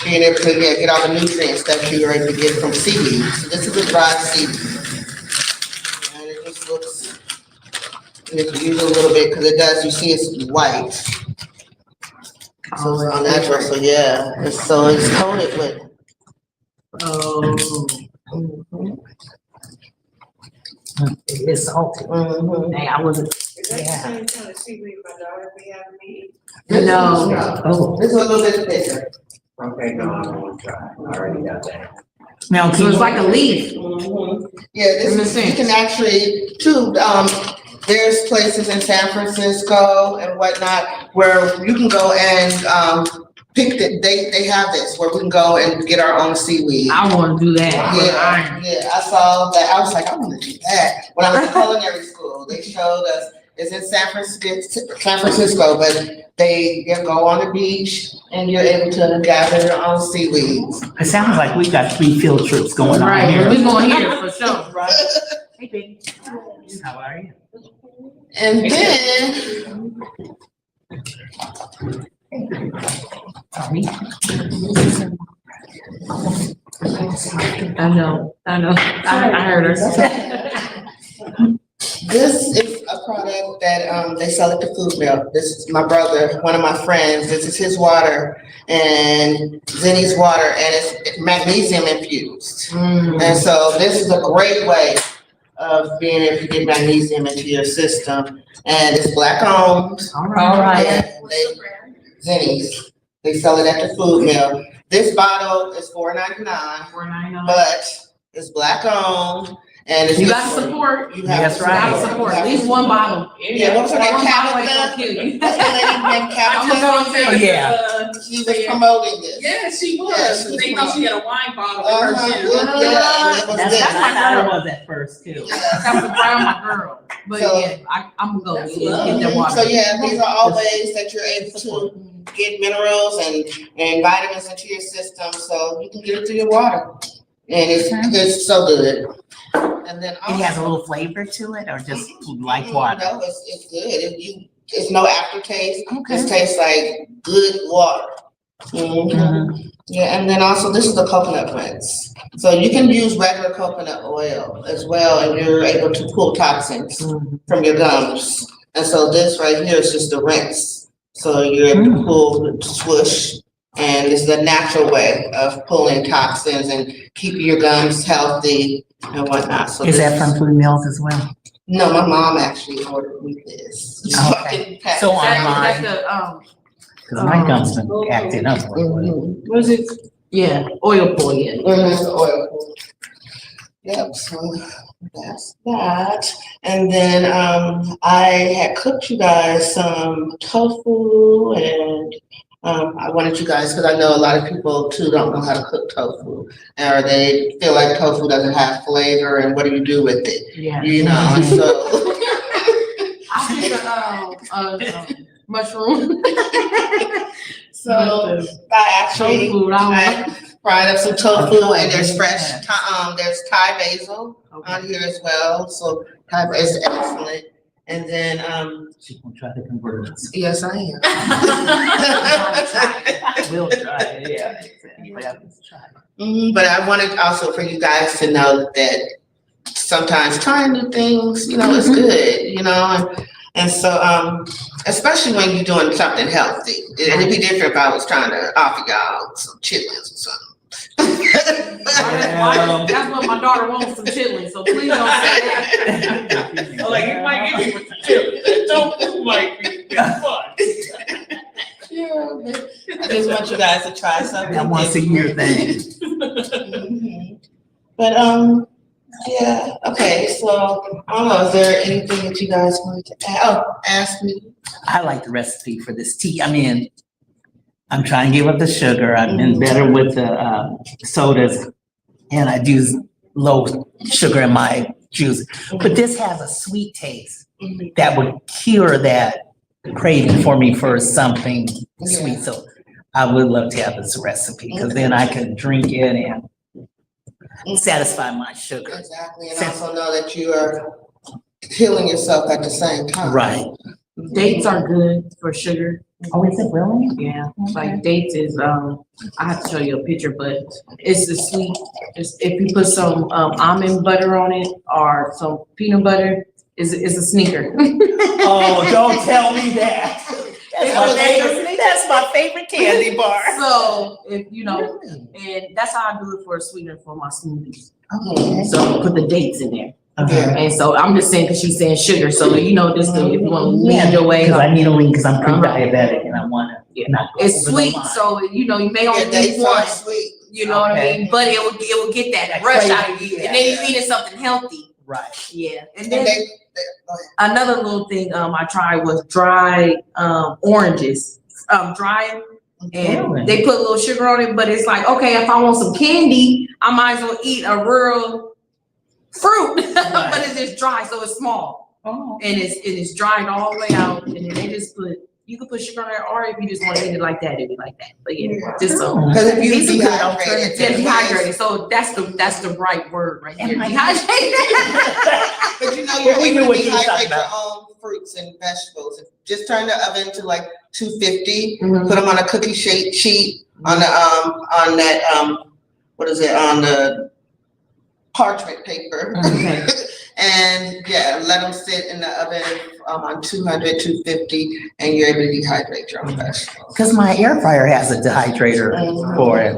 Speaker 1: being able to get all the nutrients that you're able to get from seaweed. So this is a dried seaweed. And it just looks, and if you use a little bit, because it does, you see it's white. So it's unnatural, so yeah, it's coated with.
Speaker 2: Oh,
Speaker 1: Mhm.
Speaker 2: it's salty.
Speaker 1: Mhm.
Speaker 2: Dang, I wasn't,
Speaker 6: Is that the same kind of seaweed my daughter be having me eat?
Speaker 2: no.
Speaker 3: Oh.
Speaker 1: This is a little bit thicker.
Speaker 6: Okay, no, I don't want to try. I already got that.
Speaker 3: Now,
Speaker 2: So it's like a leaf.
Speaker 1: Yeah,
Speaker 2: In a
Speaker 1: this, you
Speaker 2: sense.
Speaker 1: can actually, too, there's places in San Francisco and whatnot where you can go and, pick they have this, where we can go and get our own seaweed.
Speaker 2: I wanna do that with iron.
Speaker 1: Yeah, I saw that, I was like, I wanna do that. When I was in culinary school, they showed us, it's in San Francisco, but they go on the beach and you're able to gather your own seaweeds.
Speaker 3: it sounds like we got 3 field trips going on
Speaker 2: Right,
Speaker 3: here.
Speaker 2: we going here for sure.
Speaker 3: Right. Hey, baby. How are you?
Speaker 1: And then,
Speaker 3: Sorry.
Speaker 2: I know, I heard her.
Speaker 1: this is a product that, they sell at the food mill. This is my brother, one of my friends, this is his water and Zenny's water, and it's magnesium infused. And so this is a great way of being able to get magnesium into your system. And it's black owned.
Speaker 2: All right.
Speaker 1: And Zenny's, they sell it at the food mill. This bottle is $4.99, but it's black owned and it's.
Speaker 2: You gotta support,
Speaker 1: You have
Speaker 3: That's
Speaker 1: to
Speaker 3: right.
Speaker 2: gotta support, at least one bottle.
Speaker 1: Yeah, what's her name,
Speaker 2: One bottle ain't gonna
Speaker 1: Tabitha?
Speaker 2: kill you.
Speaker 1: What's the lady named
Speaker 4: I'm gonna
Speaker 1: Tabitha?
Speaker 4: go and say,
Speaker 3: Yeah.
Speaker 1: She was promoting this.
Speaker 4: Yeah, she
Speaker 1: Yeah,
Speaker 4: was,
Speaker 1: she was
Speaker 4: they thought she had a wine bottle in
Speaker 1: Uh-huh,
Speaker 4: her
Speaker 1: yeah,
Speaker 4: gym.
Speaker 1: yeah, it was
Speaker 3: That's
Speaker 1: this.
Speaker 3: what I thought it was at first too.
Speaker 2: That was around my girl, but
Speaker 1: So-
Speaker 2: yeah, I'm gonna go
Speaker 4: That's
Speaker 2: get
Speaker 4: lovely.
Speaker 2: that water.
Speaker 1: So yeah, these are all ways that you're able to get minerals and vitamins into your system, so you can get it through your water. And it's so good. And then
Speaker 3: It has a little flavor to it or just like
Speaker 1: Mhm,
Speaker 3: water?
Speaker 1: no, it's good. It's no aftertaste.
Speaker 3: Okay.
Speaker 1: It tastes like good water.
Speaker 3: Mhm.
Speaker 1: Yeah, and then also this is the coconut rinse. So you can use regular coconut oil as well, and you're able to pull toxins from your gums. And so this right here is just a rinse. So you're able to pull, swoosh, and this is a natural way of pulling toxins and keeping your gums healthy and whatnot. So
Speaker 3: Is
Speaker 1: this
Speaker 3: that from Food Mills as well?
Speaker 1: No, my mom actually ordered me this. So I can pack
Speaker 3: So
Speaker 1: it.
Speaker 3: online.
Speaker 2: That's
Speaker 3: Cause my gums been acting up.
Speaker 1: Mhm.
Speaker 2: what is it? Yeah, oil pull, yeah.
Speaker 1: It's the oil. Yep, so that's that. And then I had cooked you guys some tofu and I wanted you guys, because I know a lot of people too don't know how to cook tofu. Or they feel like tofu doesn't have flavor and what do you do with it?
Speaker 2: Yeah.
Speaker 1: You know, and so
Speaker 2: I think mushroom.
Speaker 1: so I actually
Speaker 2: Tofu,
Speaker 1: I fried up some tofu and there's fresh there's Thai basil on here as well. So Thai is excellent. And then,
Speaker 3: She gonna try to convert us.
Speaker 1: yes, I am.
Speaker 3: We'll try it, yeah. Let's try it.
Speaker 1: But I wanted also for you guys to know that sometimes trying new things, is good, and so, especially when you're doing something healthy. It'd be different if I was trying to offer y'all some chitlins or something.
Speaker 2: That's what my daughter wants, some chitlins, so please don't say that.
Speaker 6: Like, you might give me with the chili, that tofu might be fun.
Speaker 1: I just want you guys to try something.
Speaker 3: That once a year thing.
Speaker 1: But, yeah, okay, so, I don't know, is there anything that you guys wanted to add? Oh, ask me.
Speaker 3: I like the recipe for this tea. I mean, I'm trying to give up the sugar. I've been better with the sodas, and I use low sugar in my juice. But this has a sweet taste that would cure that craving for me for something sweet. So I would love to have this recipe because then I can drink it and satisfy my sugar.
Speaker 1: Exactly, and also know that you are healing yourself at the same time.
Speaker 3: Right.
Speaker 2: Dates are good for sugar.
Speaker 3: Oh, is it really?
Speaker 2: Yeah, like dates is, I have to show you a picture, but it's the sweet, if you put some, almond butter on it or some peanut butter, it's a sneaker.
Speaker 3: Oh, don't tell me that. That's my favorite candy bar.
Speaker 2: So, if, and that's how I do it for a sweetener for my smoothies.
Speaker 1: Okay.
Speaker 2: So put the dates in there.
Speaker 3: Okay.
Speaker 2: And so I'm just saying, cause she's saying sugar, so just if you wanna lean your way.
Speaker 3: Because I need a lean, because I'm pre-diabetic and I wanna. not go
Speaker 2: It's
Speaker 3: over the
Speaker 2: sweet,
Speaker 3: line.
Speaker 2: so you may only
Speaker 1: Yeah, they
Speaker 2: eat one,
Speaker 1: are sweet.
Speaker 2: you know what I
Speaker 3: Okay.
Speaker 2: mean? But it will get that
Speaker 3: That
Speaker 2: rush out of
Speaker 3: craving,
Speaker 2: you,
Speaker 3: yeah.
Speaker 2: and then you're eating something healthy.
Speaker 3: Right.
Speaker 2: Yeah, and
Speaker 1: And
Speaker 2: then
Speaker 1: they, go ahead.
Speaker 2: another little thing I tried was dry oranges. Dry 'em, and they put a little sugar on it, but it's like, okay, if I want some candy, I might as well eat a real fruit, but it's just dry, so it's small.
Speaker 3: Oh.
Speaker 2: And it's dried all the way out, and then they just you can put sugar on there, or if you just want to eat it like that, it'd be like that. But yeah, just so.
Speaker 1: Cause if you
Speaker 2: These are good
Speaker 1: dehydrated.
Speaker 2: Yeah, dehydrated, so that's the right word right there, dehydrated.
Speaker 1: But you're
Speaker 3: Well, we
Speaker 1: able
Speaker 3: knew
Speaker 1: to
Speaker 3: what you were talking
Speaker 1: dehydrate your
Speaker 3: about.
Speaker 1: own fruits and vegetables. Just turn the oven to like 250,
Speaker 2: Mhm.
Speaker 1: put them on a cookie sheet on the, on that, what is it, on the parchment paper.
Speaker 2: Okay.
Speaker 1: And yeah, let them sit in the oven on 200, 250, and you're able to dehydrate your own vegetables.
Speaker 3: Because my air fryer has a dehydrator for it.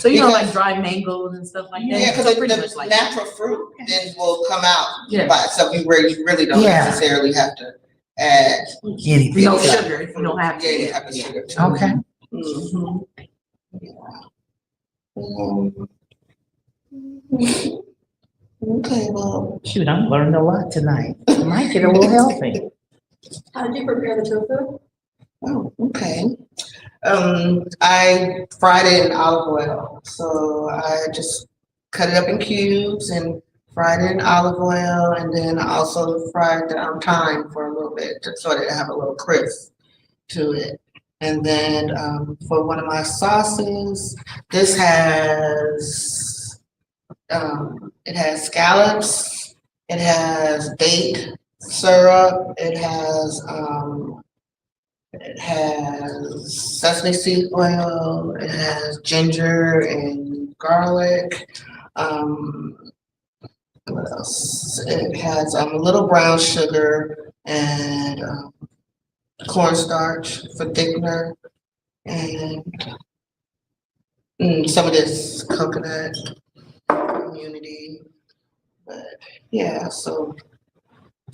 Speaker 2: So
Speaker 1: Because-
Speaker 2: like dry mangoes and stuff like that?
Speaker 1: Yeah, because
Speaker 2: So
Speaker 1: the
Speaker 2: pretty much like that.
Speaker 1: natural fruit then will come out
Speaker 2: Yeah.
Speaker 1: by itself, where you really don't
Speaker 3: Yeah.
Speaker 1: necessarily have to add.
Speaker 3: Anything.
Speaker 2: No sugar if you don't have to.
Speaker 1: Yeah, you have to
Speaker 2: Yeah.
Speaker 1: sugar too.
Speaker 3: Okay.
Speaker 1: Mhm. Okay, well,
Speaker 3: Shoot, I'm learning a lot tonight. I might get a little healthy.
Speaker 5: How did you prepare the tofu?
Speaker 1: oh, okay. I fried it in olive oil, so I just cut it up in cubes and fried it in olive oil, and then I also fried the thyme for a little bit, just so that it have a little crisp to it. And then for one of my sauces, this has it has scallops, it has date syrup, it has sesame seed oil, it has ginger and garlic. What else? It has a little brown sugar and cornstarch for thickener, and some of this coconut immunity. But yeah, so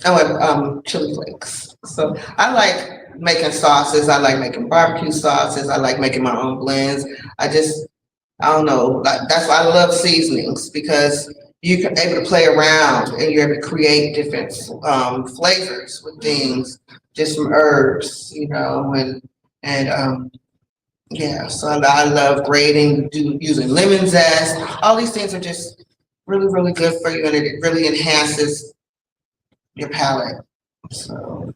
Speaker 1: and chili flakes. So I like making sauces. I like making barbecue sauces. I like making my own blends. I don't know. That's why I love seasonings, because you're able to play around and you're able to create different flavors with things just from herbs, and yeah. So I love grating, using lemon zest. All these things are just really, really good for you, and it really enhances your palate. So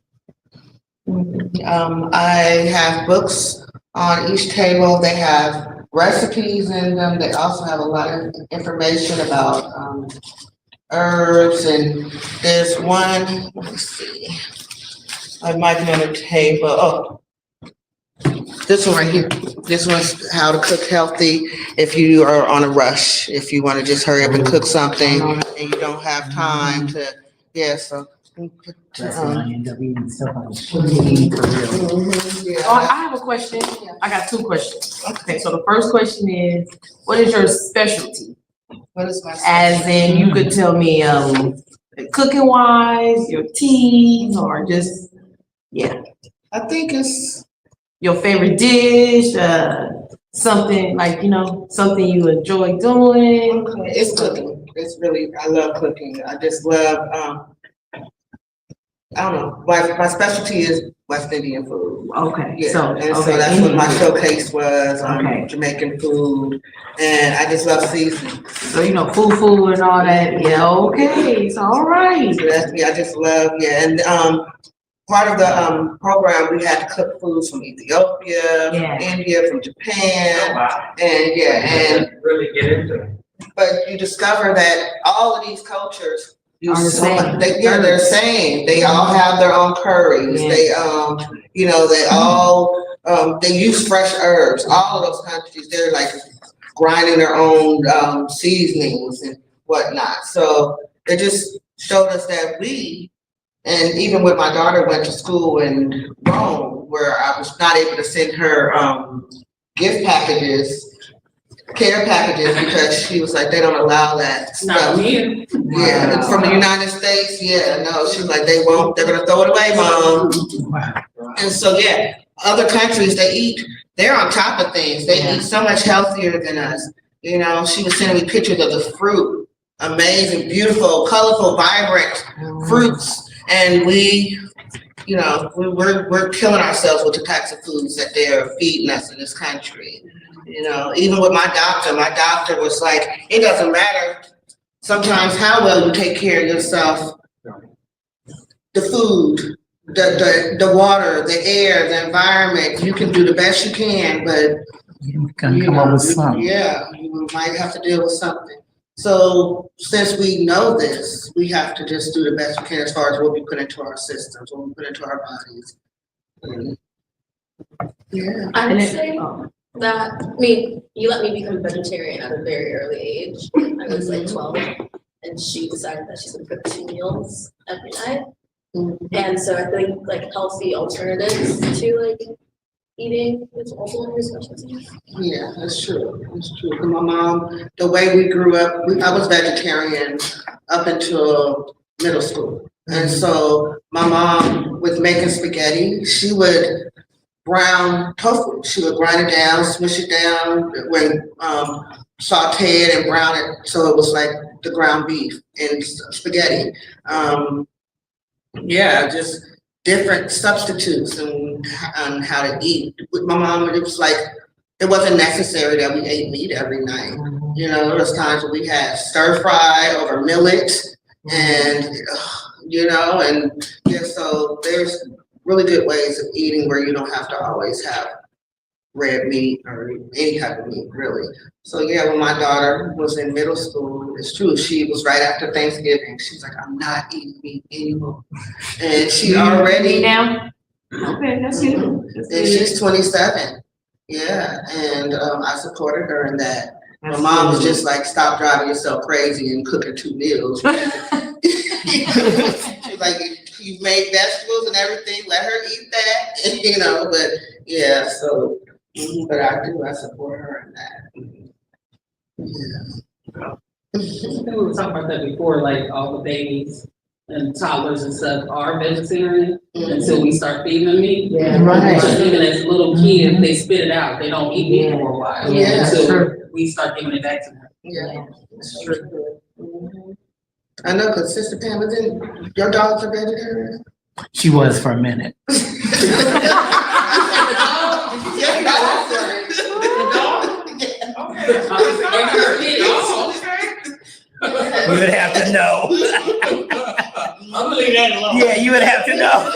Speaker 1: I have books on each table. They have recipes in them. They also have a lot of information about herbs, and there's one, let me see. I might be on the table, oh. This one right here, this one's how to cook healthy if you are on a rush, if you wanna just hurry up and cook something and you don't have time to, yeah, so.
Speaker 3: That's what I end up eating stuff on eating for real.
Speaker 2: Oh, I have a question. I got two questions. Okay, so the first question is, what is your specialty?
Speaker 1: What is my?
Speaker 2: As in, you could tell me, cooking wise, your teas, or just, yeah,
Speaker 1: I think it's,
Speaker 2: your favorite dish, something like, something you enjoy doing.
Speaker 1: it's cooking, it's really, I love cooking, I just love, I don't know, my specialty is West Indian food.
Speaker 2: Okay,
Speaker 1: Yeah,
Speaker 2: so,
Speaker 1: and so
Speaker 2: okay.
Speaker 1: that's what my showcase was,
Speaker 2: Okay.
Speaker 1: Jamaican food, and I just love seasoning.
Speaker 2: So, fufu and all that, yeah, okay, so, all right.
Speaker 1: So that's, yeah, I just love, yeah, and, part of the, program, we had to cook foods from Ethiopia,
Speaker 2: Yeah.
Speaker 1: from India, from Japan,
Speaker 6: Wow.
Speaker 1: and, yeah, and,
Speaker 6: Really get into it.
Speaker 1: but you discover that all of these cultures use
Speaker 2: Are the
Speaker 1: so
Speaker 2: same.
Speaker 1: much, they're the same, they all have their own curries,
Speaker 2: Yeah.
Speaker 1: they, they all, they use fresh herbs, all of those countries, they're like grinding their own, seasonings and whatnot, so it just showed us that and even when my daughter went to school in Rome, where I was not able to send her, gift packages, care packages, because she was like, they don't allow that
Speaker 4: Not
Speaker 1: stuff.
Speaker 4: me.
Speaker 1: Yeah, from the United States, yeah, no, she's like, they won't, they're gonna throw it away, mom.
Speaker 3: Wow.
Speaker 1: And so, yeah, other countries, they're on top of things, they eat so much healthier than us. She was sending me pictures of the fruit, amazing, beautiful, colorful, vibrant fruits. And we're killing ourselves with the types of foods that they're feeding us in this country. Even with my doctor was like, it doesn't matter sometimes how well you take care of yourself. The food, the water, the air, the environment, you can do the best you can, but
Speaker 3: You can come up with something.
Speaker 1: yeah, you might have to deal with something. So since we know this, we have to just do the best we can as far as what we put into our systems, what we put into our bodies. Yeah.
Speaker 5: I
Speaker 2: And
Speaker 5: would
Speaker 2: it-
Speaker 5: say that, you let me become a vegetarian at a very early age. I was like 12, and she decided that she's gonna cook 2 meals every night. And so I think like healthy alternatives to like eating is also one of your specialties.
Speaker 1: Yeah, that's true. That's true. And my mom, the way we grew up, I was vegetarian up until middle school. And so my mom, with making spaghetti, she would brown tofu. She would grind it down, smush it down, saute it and brown it so it was like the ground beef and spaghetti. Just different substitutes and how to eat. With my mom, it was like, it wasn't necessary that we ate meat every night. There was times when we had stir fry over millet and, so there's really good ways of eating where you don't have to always have red meat or any type of meat, really. So yeah, when my daughter was in middle school, it's true, she was right after Thanksgiving. She's like, I'm not eating meat anymore. And she already.
Speaker 2: Now? Okay, that's good. That's
Speaker 1: And
Speaker 2: good.
Speaker 1: she's 27. Yeah, and I supported her in that. My
Speaker 2: That's
Speaker 1: mom was
Speaker 2: good.
Speaker 1: just like, stop driving yourself crazy and cooking 2 meals. She's like, you made vegetables and everything, let her eat that, but yeah, so, but I support her in that. Yeah.
Speaker 4: I think we were talking about that before, like all the babies and toddlers and stuff are vegetarian until we start feeding them meat.
Speaker 2: Yeah, right.
Speaker 4: Because even as little kids, they spit it out, they don't eat meat for a while.
Speaker 1: Yeah.
Speaker 4: Until we start giving it back to them.
Speaker 1: Yeah, that's true. I know, cause Sister Pam, your dogs are vegetarian?
Speaker 3: She was for a minute. You would have to know.
Speaker 6: I'm gonna leave that alone.
Speaker 3: Yeah, you would have to know.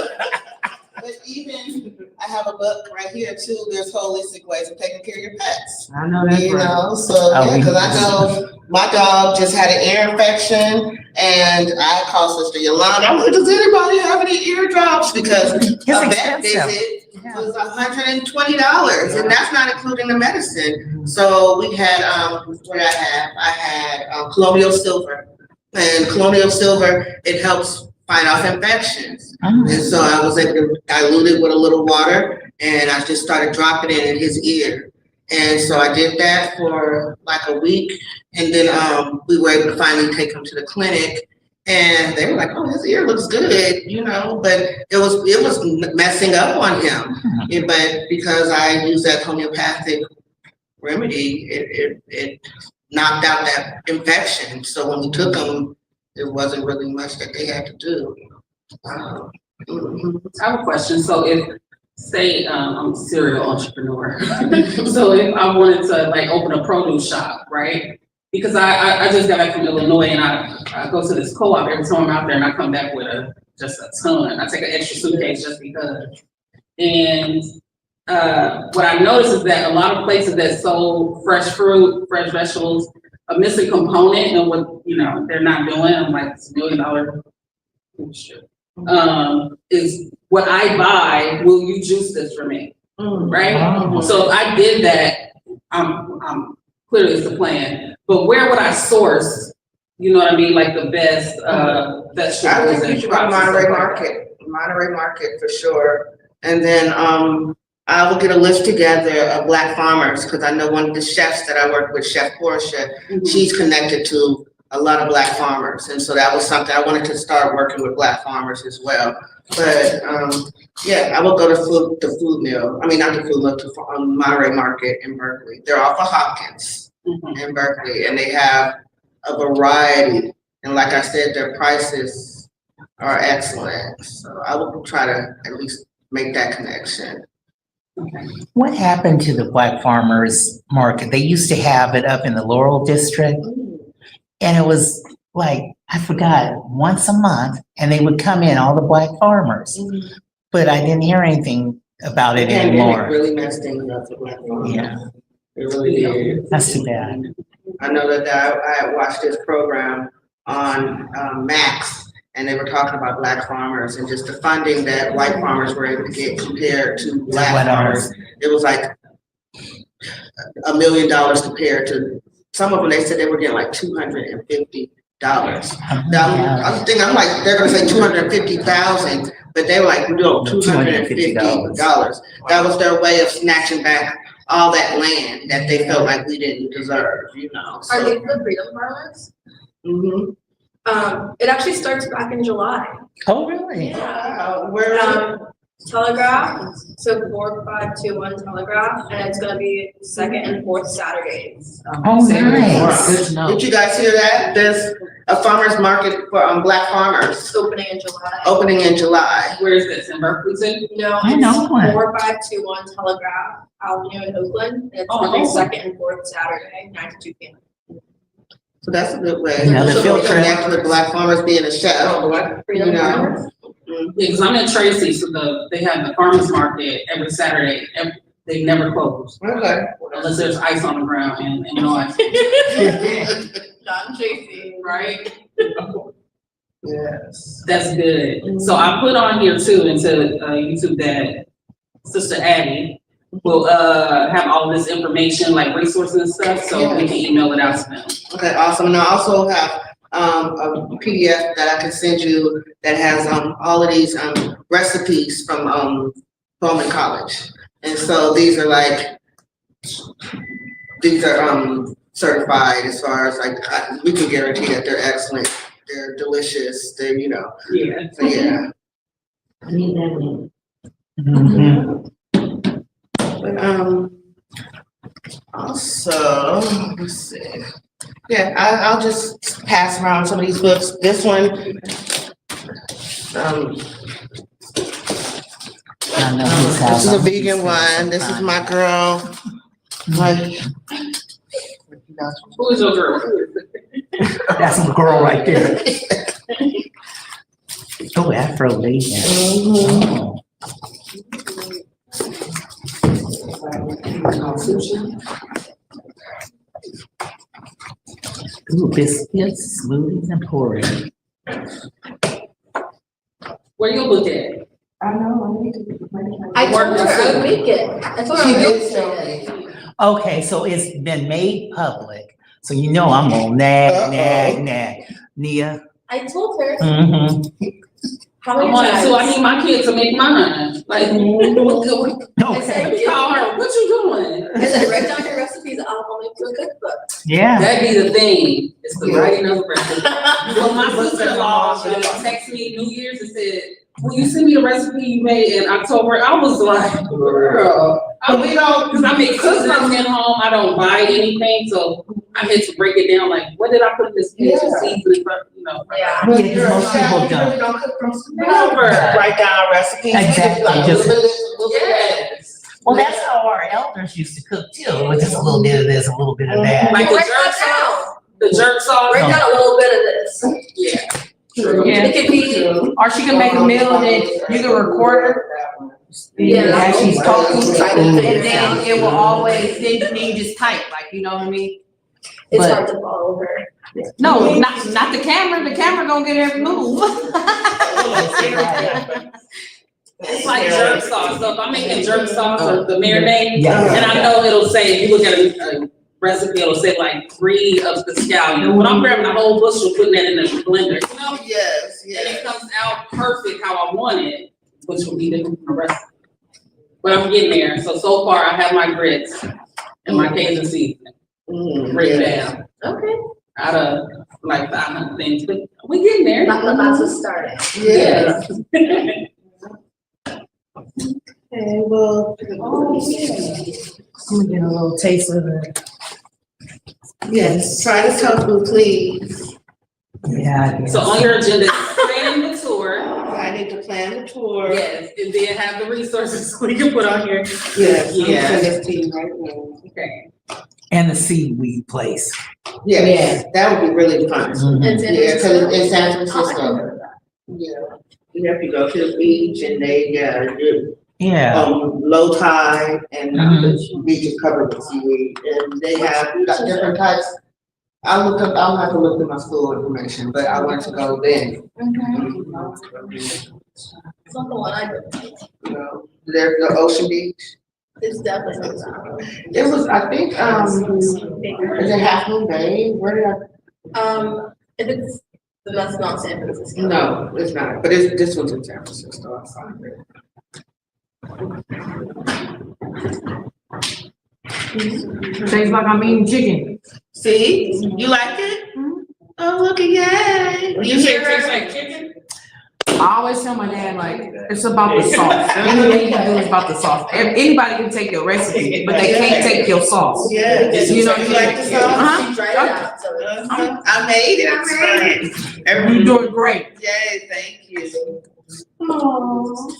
Speaker 1: But even, I have a book right here too, there's holistic ways of taking care of your pets.
Speaker 2: I know that's right.
Speaker 1: So, yeah, cause I know my dog just had an ear infection, and I called Sister Yolanda. I'm like, does anybody have any eardrops? Because a vet
Speaker 3: expensive.
Speaker 1: visit was $120, and that's not including the medicine. So we had, what I had colloidal silver. And colloidal silver, it helps fight off infections. And so I was able to dilute it with a little water, and I just started dropping it in his ear. And so I did that for like a week, and then we were able to finally take him to the clinic, and they were like, "Oh, his ear looks good," you know, but it was messing up on him. But because I used that homeopathic remedy, it knocked out that infection. So when we took him, there wasn't really much that they had to do.
Speaker 4: I have a question. So if, say, I'm a serial entrepreneur. So if I wanted to like open a produce shop, right? Because I just got back from Illinois, and I go to this co-op every time I'm out there, and I come back with just a ton. I take an extra suitcase just because. And what I noticed is that a lot of places that sold fresh fruit, fresh vegetables, a missing component and what, you know, they're not doing, I'm like, it's $1 million industry. Is what I buy, will you juice this for me? Right?
Speaker 3: Oh.
Speaker 4: So if I did that, I'm clearly it's the plan. But where would I source, you know what I mean, like the best
Speaker 1: I
Speaker 4: vegetables
Speaker 1: think you
Speaker 4: and
Speaker 1: should go to
Speaker 4: crops and
Speaker 1: Monterey
Speaker 4: stuff like
Speaker 1: Market, Monterey Market for sure. And then I will get a list together of Black farmers, because I know one of the chefs that I work with, Chef Portia,
Speaker 4: that?
Speaker 1: she's connected to a lot of Black farmers. And so that was something I wanted to start working with Black farmers as well. But yeah, I will go to the food mill. I mean, not the food mill, to Monterey Market in Berkeley. They're off of Hopkins in Berkeley, and they have a variety. And like I said, their prices are excellent. So I will try to at least make that connection.
Speaker 3: What happened to the Black Farmers Market? They used to have it up in the Laurel District, and it was like, I forgot, once a month, and they would come in, all the Black farmers. But I didn't hear anything about it
Speaker 1: Pandemic
Speaker 3: anymore.
Speaker 1: really messed things up for Black farmers.
Speaker 3: Yeah,
Speaker 1: It really did.
Speaker 3: that's too bad.
Speaker 1: I know that I watched this program on Max, and they were talking about Black farmers and just the funding that white farmers were able to get compared to Black
Speaker 3: What
Speaker 1: farmers. It was like $1 million compared to, some of them, they said they were getting like $250. Now, I'm thinking, I'm like, they're gonna say 250,000, but they were like, no, $250. That was their way of snatching back all that land that they felt like we didn't deserve, you know, so.
Speaker 5: Are these the freedom farmers?
Speaker 1: Mhm.
Speaker 5: It actually starts back in July.
Speaker 3: Oh, really?
Speaker 1: Wow, where is it?
Speaker 5: Telegraph, so 4521 Telegraph, and it's gonna be second and fourth Saturdays.
Speaker 3: Oh, nice.
Speaker 2: Good to know.
Speaker 1: Did you guys hear that? There's a farmer's market for Black farmers
Speaker 5: It's opening in July.
Speaker 1: opening in July.
Speaker 4: Where is this, in Berkeley too?
Speaker 5: No,
Speaker 3: I know
Speaker 5: it's
Speaker 3: one.
Speaker 5: 4521 Telegraph Avenue in Oakland. And it's
Speaker 4: Oh,
Speaker 5: gonna be
Speaker 4: awesome.
Speaker 5: second and fourth Saturday, 9 to 2 p.m.
Speaker 1: So that's a good way.
Speaker 3: Another
Speaker 1: So
Speaker 3: field
Speaker 1: we
Speaker 3: trip.
Speaker 1: connect with Black farmers being a chef.
Speaker 5: Freedom
Speaker 1: You know.
Speaker 5: farmers.
Speaker 4: Because I'm in Tracy, so they have the farmer's market every Saturday. They never close,
Speaker 1: Okay.
Speaker 4: unless there's ice on the ground and no ice,
Speaker 5: John Tracy.
Speaker 4: right?
Speaker 1: Yes.
Speaker 4: That's good. So I put on here too into YouTube that Sister Abbey will have all this information, like resources and stuff, so we can email it out to them.
Speaker 1: Okay, awesome. And I also have a PDF that I can send you that has all of these recipes from Bowman College. And so these are like, these are certified as far as like, we can guarantee that they're excellent, they're delicious, they're, you know,
Speaker 4: Yeah.
Speaker 1: so yeah.
Speaker 3: Mhm.
Speaker 1: But also, let's see. Yeah, I'll just pass around some of these books. This one,
Speaker 3: I know his house.
Speaker 1: this is a vegan one. This is my girl. My,
Speaker 4: Who is your girl?
Speaker 3: That's my girl right there. Oh, Afro lady. Oh. Ooh, biscuits, smoothies, and porridge.
Speaker 4: Where you look at?
Speaker 5: I told her I would make it. I told her I
Speaker 1: She
Speaker 5: would
Speaker 1: did
Speaker 5: make
Speaker 1: show me.
Speaker 3: Okay, so it's been made public, so you know I'm gonna nag. Nia?
Speaker 5: I told her,
Speaker 3: Mm-hmm.
Speaker 5: how
Speaker 4: I'm
Speaker 5: many
Speaker 4: on it too. I
Speaker 5: times?
Speaker 4: need my kid to make mine. Like, what
Speaker 5: I said,
Speaker 4: call her, what you doing?
Speaker 5: I said, write down your recipes, I'll make you a cookbook.
Speaker 3: Yeah.
Speaker 4: That'd be the thing, it's the
Speaker 1: Yeah.
Speaker 4: writing of the recipe. Well, my sister-in-law texted me New Year's and said, will you send me the recipe you made in October? I was like, girl.
Speaker 1: But we don't-
Speaker 4: Cause I make cookbooks at home, I don't buy anything, so I had to break it down, like, what did I put in this kitchen seasoning, you know?
Speaker 5: Yeah.
Speaker 1: But
Speaker 3: Yeah,
Speaker 1: you're a
Speaker 3: most
Speaker 1: chef,
Speaker 3: people
Speaker 1: you
Speaker 3: don't.
Speaker 1: really don't cook from scratch.
Speaker 4: Never.
Speaker 1: Write down recipes.
Speaker 3: Exactly,
Speaker 1: Like,
Speaker 3: just-
Speaker 1: a little bit of this, a little bit of that.
Speaker 4: Yes.
Speaker 3: Well, that's how our elders used to cook too, with just a little bit of this, a little bit of that.
Speaker 4: Like the
Speaker 5: Write
Speaker 4: jerk
Speaker 5: that
Speaker 4: sauce, the jerk sauce.
Speaker 5: Write down a little bit of this.
Speaker 4: Yeah.
Speaker 2: Yeah.
Speaker 5: It could be,
Speaker 2: Or she can make a meal and then you can record her.
Speaker 5: Yeah.
Speaker 2: As she's talking,
Speaker 5: Ooh.
Speaker 2: and then it will always, then you just type, like, you know what I mean?
Speaker 5: it's
Speaker 2: But-
Speaker 5: hard to follow her.
Speaker 2: No, not the camera gonna get every move.
Speaker 4: It's like jerk sauce, so if I'm making jerk sauce or the marinade,
Speaker 3: Yeah.
Speaker 4: and I know it'll say, if you look at a recipe, it'll say like 3 of the scallion, but I'm grabbing a whole bushel, putting that in the blender, you know?
Speaker 1: Yes,
Speaker 4: And
Speaker 1: yes.
Speaker 4: it comes out perfect how I want it, which will be the recipe. But I'm getting there, so far I have my grits and my Cajun seasoning written down,
Speaker 5: Okay.
Speaker 4: out of like 500 things, but we getting there.
Speaker 5: That's a start.
Speaker 1: Yes.
Speaker 4: Yes.
Speaker 1: Okay, well,
Speaker 2: I'm gonna get a little taste of it.
Speaker 1: yes, try the tofu, please.
Speaker 3: Yeah.
Speaker 4: So on your agenda, is planning the tour.
Speaker 1: I need to plan the tour.
Speaker 4: Yes, and then have the resources we can put on here.
Speaker 1: Yes,
Speaker 4: Yeah.
Speaker 1: send this to you right now.
Speaker 4: Okay.
Speaker 3: And the seaweed place.
Speaker 1: Yes, that would be really fun.
Speaker 3: Mhm.
Speaker 5: It's in.
Speaker 1: Yeah, 'cause it's in San
Speaker 5: Oh, I
Speaker 1: Francisco.
Speaker 5: didn't know that.
Speaker 1: Yeah. You have to go to the beach and they, do,
Speaker 3: Yeah.
Speaker 1: low tide and
Speaker 3: Mhm.
Speaker 1: the beach is covered with seaweed and they have different types. I'll have to look at my school information, but I want to go then.
Speaker 5: It's not the one I did.
Speaker 1: You know, there's the Ocean Beach.
Speaker 5: It's definitely not that one.
Speaker 1: It was, I think, is it Half Moon Bay? Where did I?
Speaker 5: If it's, then that's not San Francisco.
Speaker 1: No, it's not, but this one's in San Francisco, I found it.
Speaker 2: Tastes like I'm eating chicken.
Speaker 1: See, you like it? Oh, look at yay.
Speaker 4: You say it tastes like chicken?
Speaker 2: I always tell my dad, like, it's about the sauce. Anything you can do is about the sauce. Anybody can take your recipe, but they can't take your sauce.
Speaker 1: Yeah.
Speaker 2: You know,
Speaker 1: You like the sauce?
Speaker 2: Uh-huh.
Speaker 5: She tried it out, so it's.
Speaker 1: I made it.
Speaker 2: You're doing great.
Speaker 1: Yay, thank you. Aww.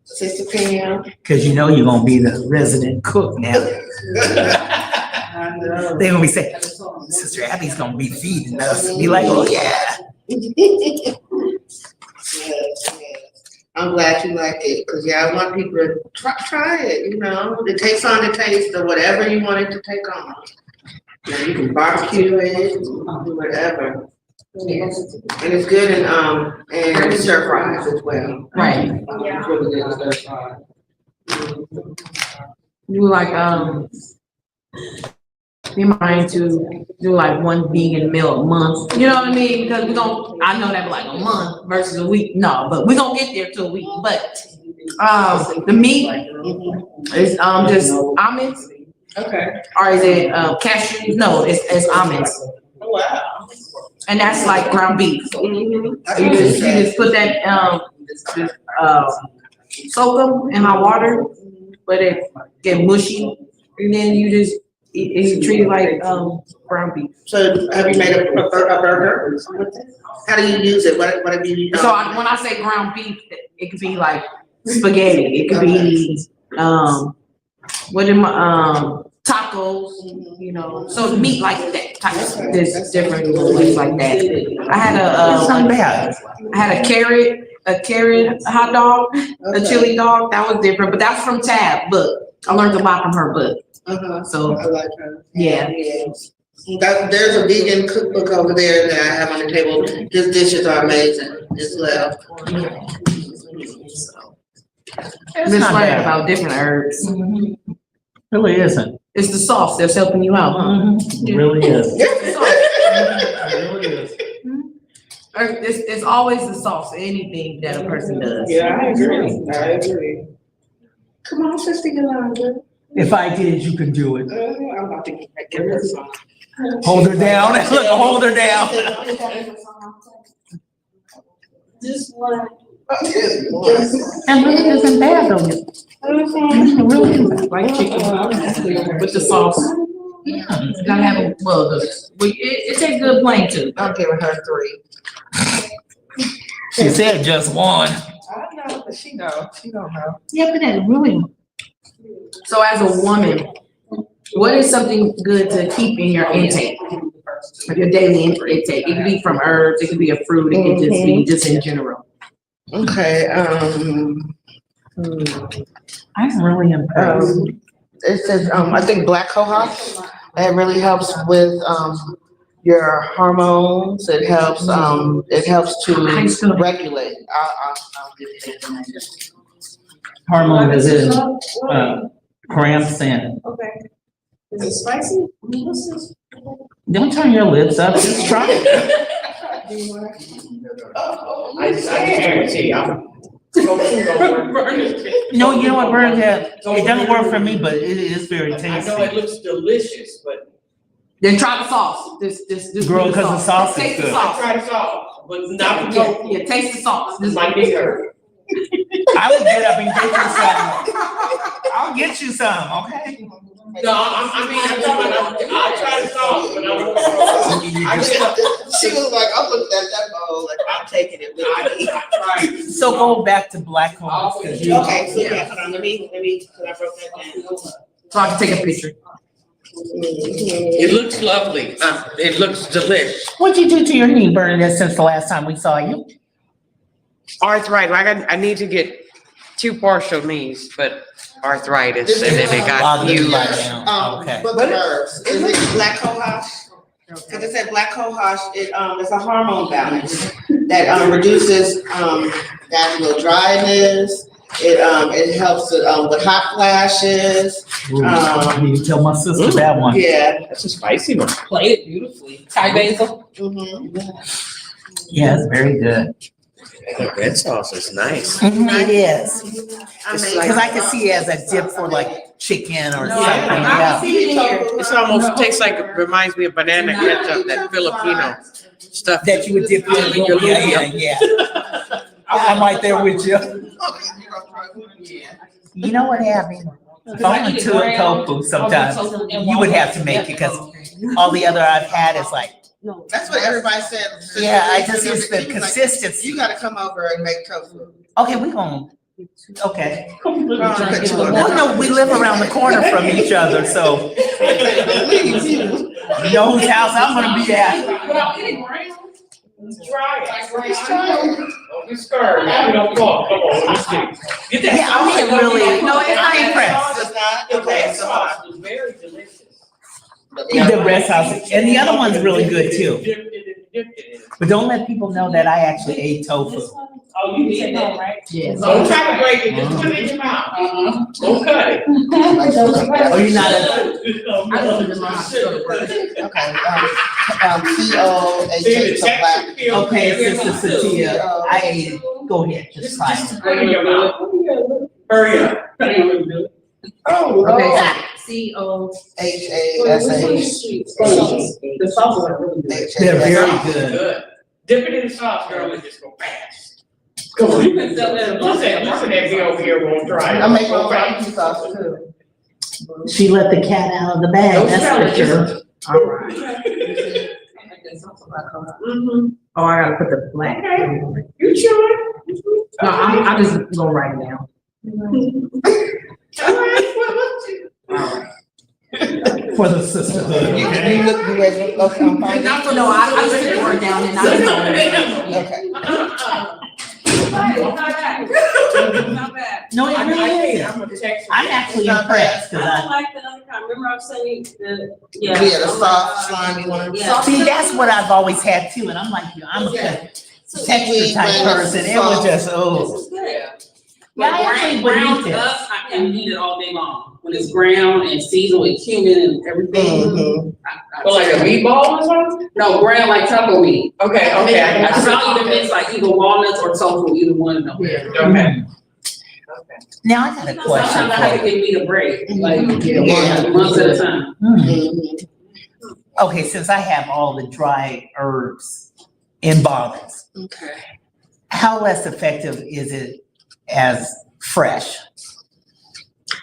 Speaker 1: Sister Pam.
Speaker 3: Cause you know you're gonna be the resident cook now.
Speaker 1: I know.
Speaker 3: They're gonna be saying, Sister Abby's gonna be feeding us. Be like, oh yeah.
Speaker 1: Yes, yes. I'm glad you like it, cause yeah, I want people to try it, you know, it takes on the taste of whatever you want it to take on. You know, you can barbecue it, do whatever. Yes. And it's good and stir fries as well.
Speaker 2: Right.
Speaker 5: Yeah.
Speaker 1: It's really good stir fry.
Speaker 2: You like, be mind to do like one vegan meal a month, you know what I mean? Because we don't, I know that be like a month versus a week, no, but we gonna get there to a week, but, the meat is, just almonds,
Speaker 1: Okay.
Speaker 2: or is it, cashews? No, it's almonds,
Speaker 1: Oh, wow.
Speaker 2: and that's like ground beef. You just put that, soak them in hot water, let it get mushy, and then you just, you treat it like, ground beef.
Speaker 1: So have you made a burger? How do you use it? What have you done?
Speaker 2: So when I say ground beef, it could be like spaghetti, it could be, what am I, tacos, you know, so meat like that, there's different ways like that. I had
Speaker 3: It's not bad.
Speaker 2: I had a carrot hot dog, a chili dog, that was different, but that's from Tab, but I learned a lot from her book,
Speaker 1: Uh-huh.
Speaker 2: so,
Speaker 1: I like her.
Speaker 2: yeah.
Speaker 1: There's a vegan cookbook over there that I have on the table. His dishes are amazing. It's left.
Speaker 3: It's
Speaker 2: Just
Speaker 3: not
Speaker 2: learning
Speaker 3: bad.
Speaker 2: about different herbs.
Speaker 3: Really isn't.
Speaker 2: It's the sauce that's helping you out, huh?
Speaker 3: It really is.
Speaker 6: It really is.
Speaker 2: It's always the sauce, anything that a person does.
Speaker 6: Yeah, I agree. I agree.
Speaker 1: Come on, Sister Yolanda.
Speaker 3: If I did, you could do it.
Speaker 1: I'm about to get this song.
Speaker 3: Hold her down. Look, hold her down.
Speaker 5: Just one.
Speaker 3: And really isn't bad though. It really isn't.
Speaker 2: Like chicken with the sauce. You gotta have a, it takes good playing too.
Speaker 1: I'm giving her 3.
Speaker 3: She said just one.
Speaker 1: I know, but she know. She don't know.
Speaker 2: Yeah, but that really. So as a woman, what is something good to keep in your intake? Like your daily intake? It could be from herbs, it could be a fruit, it could just be just in general.
Speaker 1: Okay,
Speaker 3: I'm really impressed.
Speaker 1: it says, I think black cohosh, it really helps with, your hormones. It helps to regulate. I'll give you that.
Speaker 3: Hormone is in, cramps and,
Speaker 5: Okay. Is it spicy?
Speaker 3: don't turn your lips up, just try it.
Speaker 6: I guarantee I'm.
Speaker 3: No, you know what, Bird, it doesn't work for me, but it is very
Speaker 6: I know it
Speaker 3: tasty.
Speaker 6: looks delicious, but
Speaker 2: Then try the sauce. This
Speaker 3: Girl, 'cause the sauce is
Speaker 2: Taste the
Speaker 3: good.
Speaker 6: I
Speaker 2: sauce.
Speaker 6: tried it all, but not the
Speaker 2: Yeah,
Speaker 6: tofu.
Speaker 2: yeah, taste the sauce.
Speaker 6: This might be her.
Speaker 3: I will get up and get you some. I'll get you some, okay?
Speaker 6: No, I'll try the sauce, but
Speaker 1: She was like, I looked at that bowl, like, I'm taking it with me.
Speaker 6: I tried.
Speaker 3: So go back to black cohosh, 'cause you.
Speaker 1: Okay, so yeah, hold on, let me, cause I wrote that down.
Speaker 2: So I can take a picture.
Speaker 6: It looks lovely. It looks delicious.
Speaker 3: What'd you do to your knee, Bernadette, since the last time we saw you?
Speaker 7: Arthritis, I need to get 2 partial knees, but arthritis, and then they got
Speaker 3: you.
Speaker 7: you.
Speaker 3: Okay.
Speaker 1: Book of herbs, is it black cohosh? Cause it said black cohosh, it's a hormone balance that, reduces, vaginal dryness. It helps with hot flashes.
Speaker 3: I need to tell my sister that one.
Speaker 1: Yeah.
Speaker 6: That's a spicy one.
Speaker 4: Play it beautifully. Thai basil.
Speaker 3: Yeah, it's very good.
Speaker 6: The red sauce is nice.
Speaker 3: It is,
Speaker 1: Amazing.
Speaker 3: cause I can see it as a dip for like chicken or something,
Speaker 1: I
Speaker 3: yeah.
Speaker 1: see it in here.
Speaker 7: It's almost tastes like, reminds me of banana ketchup, that Filipino stuff.
Speaker 3: That you would dip your, yeah. I'm right there with you. You know what, Abby? If I went to a tofu sometimes, you would have to make it, cause all the other I've had is like,
Speaker 1: That's what everybody said.
Speaker 3: yeah, I just, it's the
Speaker 1: Like,
Speaker 3: consistency.
Speaker 1: you gotta come over and make tofu.
Speaker 3: Okay, we gonna, okay.
Speaker 1: Put you on
Speaker 3: Well,
Speaker 1: that.
Speaker 3: no, we live around the corner from each other, so you know whose house I'm gonna be at.
Speaker 6: Try it. Don't be scared. You don't fall. Come on, let's see. Get that
Speaker 3: Yeah, I'm
Speaker 6: sauce.
Speaker 3: being really,
Speaker 2: No, it's not
Speaker 3: impressed.
Speaker 1: It's not,
Speaker 6: The
Speaker 1: okay,
Speaker 6: red
Speaker 1: so.
Speaker 6: sauce was very delicious.
Speaker 3: The rest house, and the other one's really good too.
Speaker 6: Dipped it in.
Speaker 3: But don't let people know that I actually ate tofu.
Speaker 6: Oh, you did that, right?
Speaker 2: Yes.
Speaker 6: Don't try to break it, just put it in your mouth. Don't cut it.
Speaker 3: Oh, you're not
Speaker 1: COHH, so black.
Speaker 3: okay, Sister Satia, I ate it. Go ahead, just try
Speaker 6: Just
Speaker 3: it.
Speaker 6: put it in your mouth. Hurry up.
Speaker 2: Okay, C-O.
Speaker 1: HASH.
Speaker 5: The sauce is really good.
Speaker 3: They're very good.
Speaker 6: Good. Dip it in the sauce, girl, and just go fast. Come on, you can tell them, listen, that girl over here won't try it.
Speaker 1: I make my
Speaker 6: Go fast.
Speaker 1: barbecue sauce too.
Speaker 3: She let the cat out of the bag, that's for sure.
Speaker 2: All right. Oh, I gotta put the black.
Speaker 6: You sure?
Speaker 2: No, I'm just gonna write it down.
Speaker 6: All right, well, let's see.
Speaker 3: For the sisterhood.
Speaker 1: You ready? Okay, I'm fine.
Speaker 2: No, I just put the word down and I.
Speaker 1: Okay.
Speaker 3: No, it really isn't.
Speaker 6: I'm gonna text.
Speaker 3: I'm actually impressed,
Speaker 5: I
Speaker 3: cause
Speaker 5: don't like the other kind, remember I was saying the,
Speaker 1: Yeah,
Speaker 5: yeah.
Speaker 1: the soft, slimy one.
Speaker 5: Yeah.
Speaker 3: see, that's what I've always had too, and I'm like, I'm a texture type person, it was just,
Speaker 5: This
Speaker 3: oh.
Speaker 5: is good.
Speaker 3: Yeah, I actually would
Speaker 4: Ground
Speaker 3: eat this.
Speaker 4: up, I can eat it all day long. When it's ground and seasoned with cumin and everything.
Speaker 1: Mhm.
Speaker 6: But like a meatball or something?
Speaker 4: No, ground like taco meat.
Speaker 6: Okay, okay. I
Speaker 4: So I'll either mix like either walnuts or tofu, either one of them.
Speaker 6: Okay.
Speaker 3: Now I got a question
Speaker 4: Sometimes I have to
Speaker 3: for you.
Speaker 4: give me a break, like
Speaker 1: Yeah.
Speaker 4: months at a time.
Speaker 1: Mhm.
Speaker 3: Okay, since I have all the dry herbs in bottles,
Speaker 1: Okay.
Speaker 3: how less effective is it as fresh?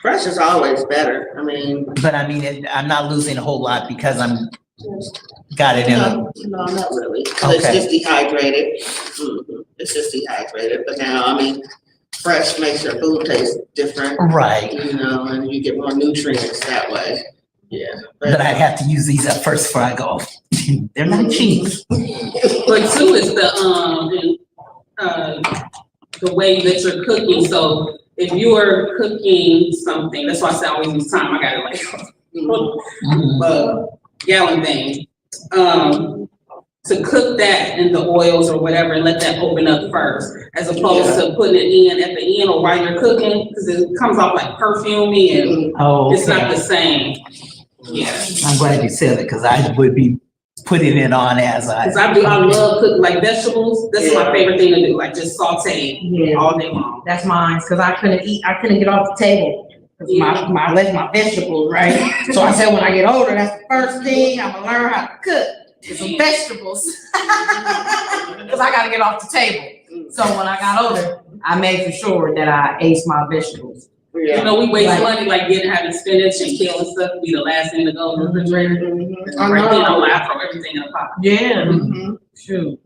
Speaker 1: Fresh is always better. I mean,
Speaker 3: But I mean, I'm not losing a whole lot because got it in a,
Speaker 1: no, not really. 'Cause it's
Speaker 3: Okay.
Speaker 1: just dehydrated. Mhm. It's just dehydrated. But now, I mean, fresh makes your food taste different,
Speaker 3: right,
Speaker 1: you know, and you get more nutrients that way. Yeah.
Speaker 3: but I have to use these up first before I go. They're not cheap.
Speaker 4: But two is the way that you're cooking, so if you are cooking something, that's why I say I always use time, I got it like,
Speaker 3: Mhm.
Speaker 4: gallon thing. To cook that in the oils or whatever and let that open up first, as opposed to putting it in at the end or while you're cooking, because it comes off like perfumey and
Speaker 3: Oh,
Speaker 4: it's not
Speaker 3: okay.
Speaker 4: the same. Yeah,
Speaker 3: I'm glad you said it, because I would be putting it on as
Speaker 4: because
Speaker 3: I.
Speaker 4: I love cooking like vegetables, that's my favorite thing to do, like just saute
Speaker 2: Yeah,
Speaker 4: all day long.
Speaker 2: that's mine, cause I couldn't get off the table. 'Cause my vegetables, right? So I said, when I get older, that's the first thing I'm gonna learn how to cook, is some vegetables. Cause I gotta get off the table. So when I got older, I made for sure that I ate my vegetables.
Speaker 1: Yeah.
Speaker 4: You know, we waste
Speaker 2: Like-
Speaker 4: money like having spinach and kale and stuff, be the last thing to go in the refrigerator.
Speaker 1: Mhm.
Speaker 4: Right then, I'll laugh from everything in the pot.
Speaker 2: Yeah,
Speaker 1: Mhm.
Speaker 2: true.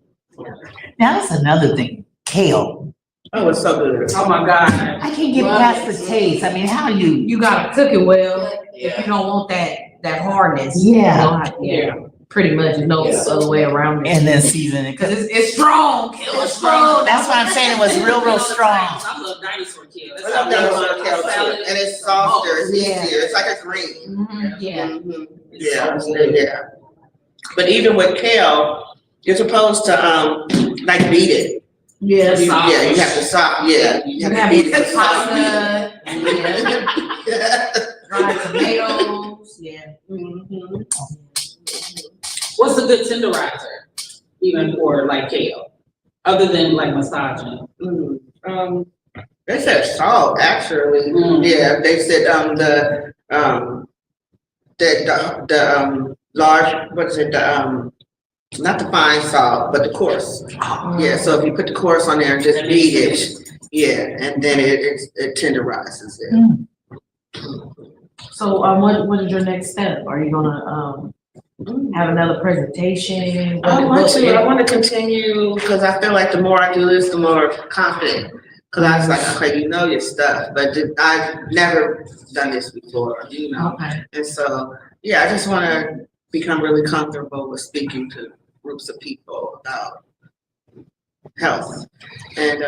Speaker 3: Now, that's another thing, kale.
Speaker 1: Oh, it's so good.
Speaker 4: Oh my God.
Speaker 3: I can't get past the taste. I mean, how you?
Speaker 2: You gotta cook it well, if you don't want that hardness.
Speaker 3: Yeah.
Speaker 2: You don't have- yeah, pretty much, no other way around it.
Speaker 3: And then season it,
Speaker 2: Cause
Speaker 3: 'cause
Speaker 2: it's strong, it's strong.
Speaker 3: that's what I'm saying, it was real strong.
Speaker 4: I love dinosaur kale. That's
Speaker 1: I
Speaker 4: how
Speaker 1: love that
Speaker 4: I
Speaker 1: one kale
Speaker 4: salad.
Speaker 1: too, and it's softer, it's
Speaker 2: Yeah.
Speaker 1: easier, it's like a green.
Speaker 2: Mhm, yeah.
Speaker 1: Mhm. Yeah, yeah. But even with kale, you're supposed to, like beat it.
Speaker 2: Yes.
Speaker 1: You have to stop, you have
Speaker 2: You
Speaker 1: to
Speaker 2: have
Speaker 1: beat
Speaker 2: it,
Speaker 1: it.
Speaker 2: pasta, yeah, dried tomatoes, yeah.
Speaker 1: Mhm.
Speaker 4: What's a good tenderizer, even for like kale, other than like massaging?
Speaker 1: They said salt, actually.
Speaker 4: Mm.
Speaker 1: Yeah, they said, large, what is it, not the fine salt, but the coarse. Yeah, so if you put the coarse on there and just beat it, yeah, and then it tenderizes it.
Speaker 2: So, what is your next step? Are you gonna, have another presentation?
Speaker 1: I want to continue, because I feel like the more I do this, the more confident. Because I was like, okay, you know your stuff, but I've never done this before, you know?
Speaker 2: Okay.
Speaker 1: And so, yeah, I just want to become really comfortable with speaking to groups of people about health. And,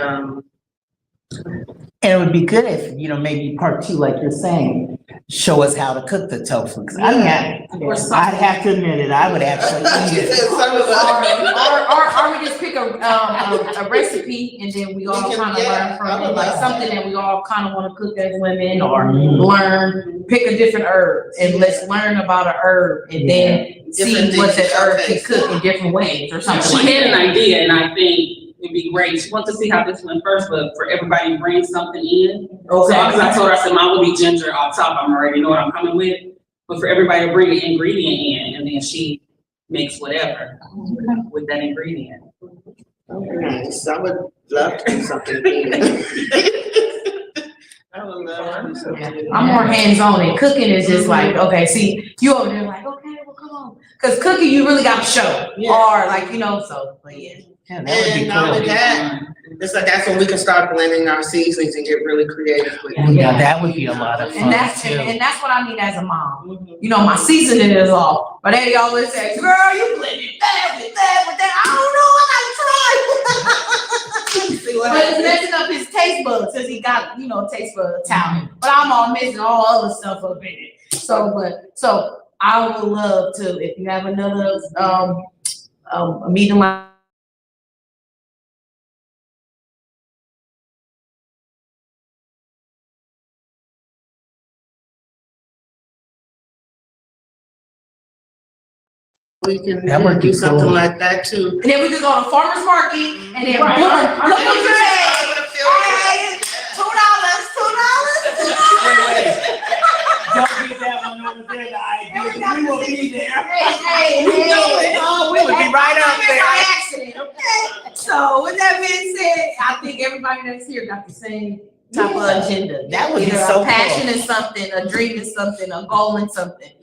Speaker 3: And it would be good if, maybe part two, like you're saying, show us how to cook the tofu, because I'd have to admit it, I would actually eat it.
Speaker 2: Or we just pick a recipe and then we all kind of learn from it, like something that we all kind of want to cook as women, or pick a different herb and let's learn about a herb and then see what that herb can cook in different ways or something like
Speaker 4: She had
Speaker 2: that.
Speaker 4: an idea, and I think it'd be great. She wants to see how this went first, but for everybody to bring something in. So, because I told her, I said, mine will be ginger off top. I already know what I'm coming with. But for everybody to bring an ingredient in, and then she makes whatever with that ingredient.
Speaker 1: nice, I would love to do something. I would love to do something.
Speaker 2: I'm more hands-on, and cooking is just like, okay, see, you over there like, okay, well, come on. Cause cooking, you really got to show,
Speaker 1: Yeah.
Speaker 2: or like, so, but yeah.
Speaker 3: Yeah, that would be
Speaker 1: And not only
Speaker 3: cool.
Speaker 1: that, it's like, that's when we can start blending our seasonings and get really creative with it.
Speaker 3: Yeah, that would be a lot of fun
Speaker 2: And that's,
Speaker 3: too.
Speaker 2: and that's what I need as a mom. You know, my seasoning is off, but they always say, girl, you blended that with that, with that. I don't know, I gotta try. But it's messing up his taste buds, since he got, you know, taste for Italian. But I'm all missing all other stuff up in it. So I would love to, if you have another, a meeting like
Speaker 1: We can
Speaker 3: That would be
Speaker 1: do something
Speaker 3: cool.
Speaker 1: like that too.
Speaker 2: and then we could go to farmer's market, and then
Speaker 6: Right.
Speaker 2: boom, look what you say.
Speaker 1: Hey,
Speaker 2: $2.
Speaker 3: Don't get that one over there, the idea. We will be there.
Speaker 2: Hey.
Speaker 3: Oh, we would be right up there.
Speaker 2: By accident, okay? So with that being said, I think everybody that's here got the same type of agenda.
Speaker 3: That would be
Speaker 2: Either
Speaker 3: so
Speaker 2: a passion
Speaker 3: cool.
Speaker 2: is something, a dream is something, a goal is something.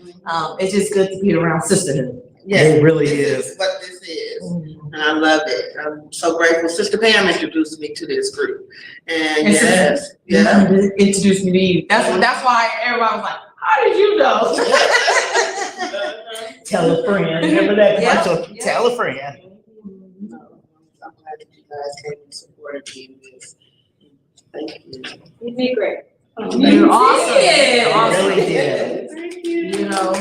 Speaker 2: It's just good to be around sisterhood.
Speaker 1: Yes,
Speaker 3: It really
Speaker 1: this
Speaker 3: is.
Speaker 1: what this is, and I love it. I'm so grateful. Sister Pam introduced me to this group, and
Speaker 2: And
Speaker 1: yes, yeah.
Speaker 2: Introduce me to you. That's why everybody was like, how did you know?
Speaker 3: Tell a friend. Remember that
Speaker 2: Yeah,
Speaker 3: commercial?
Speaker 2: yeah.
Speaker 3: Tell a friend.
Speaker 1: I'm glad that you guys came and supported me in this. Thank you.
Speaker 5: You did great.
Speaker 2: You're awesome.
Speaker 4: Yeah.
Speaker 2: Awesome.
Speaker 3: Really did.
Speaker 2: You know,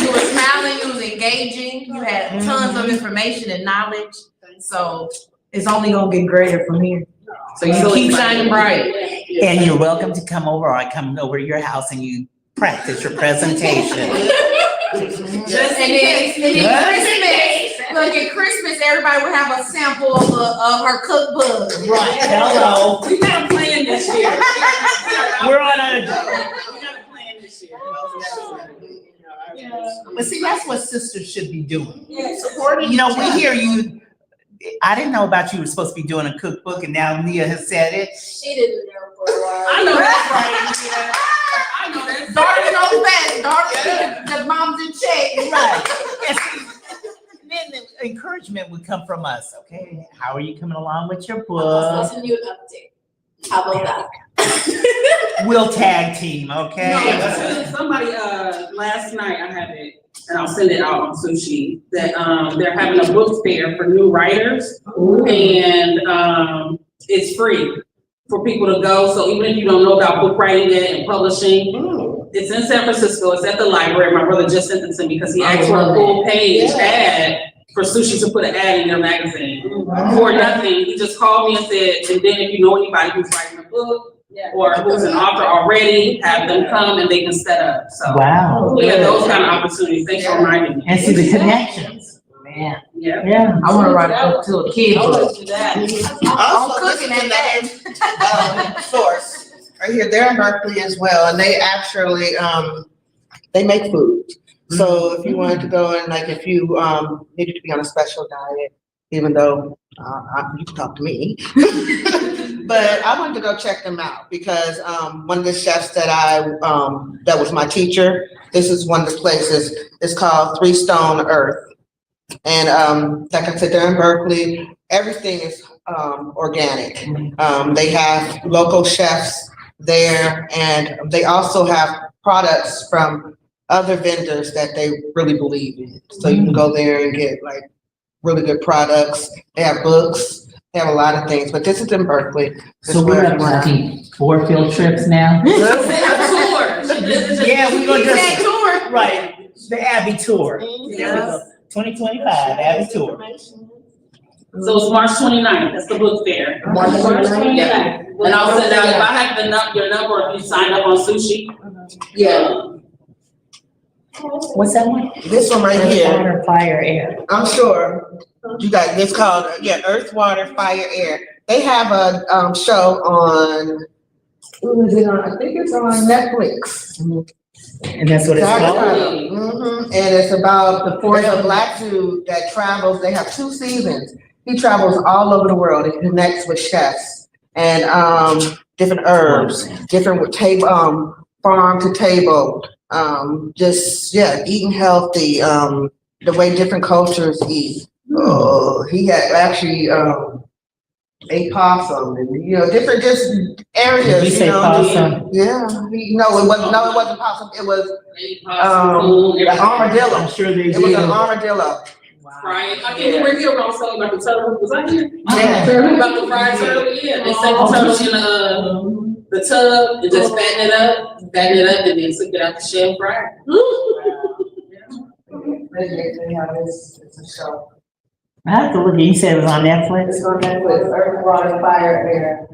Speaker 2: you were smiling, you was engaging, you had tons of information and knowledge. So it's only gonna get greater from here. So you keep shining bright.
Speaker 3: And you're welcome to come over, or I come over to your house and you practice your presentation.
Speaker 2: And then Christmas, look at Christmas, everybody would have a sample of her cookbook.
Speaker 3: Right, hello.
Speaker 4: We got a plan this year.
Speaker 3: We're on a,
Speaker 4: We got a plan this year.
Speaker 3: but see, that's what sisters should be doing.
Speaker 2: Supporting.
Speaker 3: You know, we hear you, I didn't know about you were supposed to be doing a cookbook, and now Nia has said it.
Speaker 5: She didn't know for a while.
Speaker 4: I know that's right. Yeah. I know that's
Speaker 2: Daughters know best, daughters, the moms in check.
Speaker 3: Right. And see, then the encouragement would come from us, okay? How are you coming along with your book?
Speaker 5: I'll send you an update. How about that?
Speaker 3: We'll tag team, okay?
Speaker 4: No, somebody, last night I had it, and I'll send it out on Sushi, that, they're having a book fair for new writers. And, it's free for people to go, so even if you don't know about book writing yet and publishing, it's in San Francisco, it's at the library, my brother just sent it to me, because he asked for a full page ad for Sushi to put an ad in their magazine. For nothing, he just called me and said, and then if you know anybody who's writing a book, or who's an author already, have them come and they can set up, so.
Speaker 3: Wow.
Speaker 4: We have those kind of opportunities, thanks for reminding me.
Speaker 3: And see the connections, man.
Speaker 4: Yeah.
Speaker 3: Yeah.
Speaker 2: I wanna write a book to a kid book.
Speaker 4: do that.
Speaker 1: Also,
Speaker 2: cooking
Speaker 1: this is
Speaker 2: at
Speaker 1: another, source, right here, they're in Berkeley as well, and they actually, they make food. So if you wanted to go and like, if you, needed to be on a special diet, even though, you can talk to me. But I wanted to go check them out because, one of the chefs that that was my teacher, this is one of the places, it's called 3 Stone Earth. And, like I said, they're in Berkeley, everything is, organic. They have local chefs there, and they also have products from other vendors that they really believe in. So you can go there and get like really good products. They have books, they have a lot of things, but this is in Berkeley.
Speaker 3: So we're up to, I think, 4 field trips now. Yeah, we gonna just,
Speaker 2: tour.
Speaker 3: right, the Abbey tour.
Speaker 2: Yes.
Speaker 3: 2025 Abbey tour.
Speaker 4: So it's March 29th, that's the book fair.
Speaker 2: March 29th?
Speaker 4: Yeah, and I'll send out, if I have your number, if you sign up on Sushi.
Speaker 1: Yeah,
Speaker 3: What's that one?
Speaker 1: this one right here,
Speaker 3: Water, fire, air.
Speaker 1: I'm sure you got, it's called, Earth, Water, Fire, Air. They have a, show on, who is it on? I think it's on Netflix.
Speaker 3: And that's what it's called?
Speaker 1: And it's about there's a Black dude that travels, they have 2 seasons. He travels all over the world, he connects with chefs and, different herbs, different table, farm to table, just, eating healthy, the way different cultures eat. Oh, he had actually, ate possum and, you know, different just areas,
Speaker 3: Did you
Speaker 1: you
Speaker 3: say
Speaker 1: know.
Speaker 3: possum?
Speaker 1: Yeah, no, it wasn't possum, it was, the
Speaker 3: I'm
Speaker 1: armadillo.
Speaker 3: sure they
Speaker 1: It was an
Speaker 3: did.
Speaker 1: armadillo.
Speaker 4: Right, I think we were here also about the turtle, was I here?
Speaker 1: Yeah.
Speaker 4: About the fried turtle, yeah, they set the turtle in the tub, and just fatten it up, and then took it out the shell fried.
Speaker 1: It's a show.
Speaker 3: I have to look, you said it was on Netflix?
Speaker 1: It's on Netflix, Earth, Water, Fire, Air.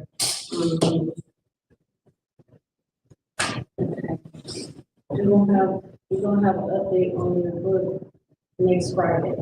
Speaker 5: We're gonna have an update on your book next Friday.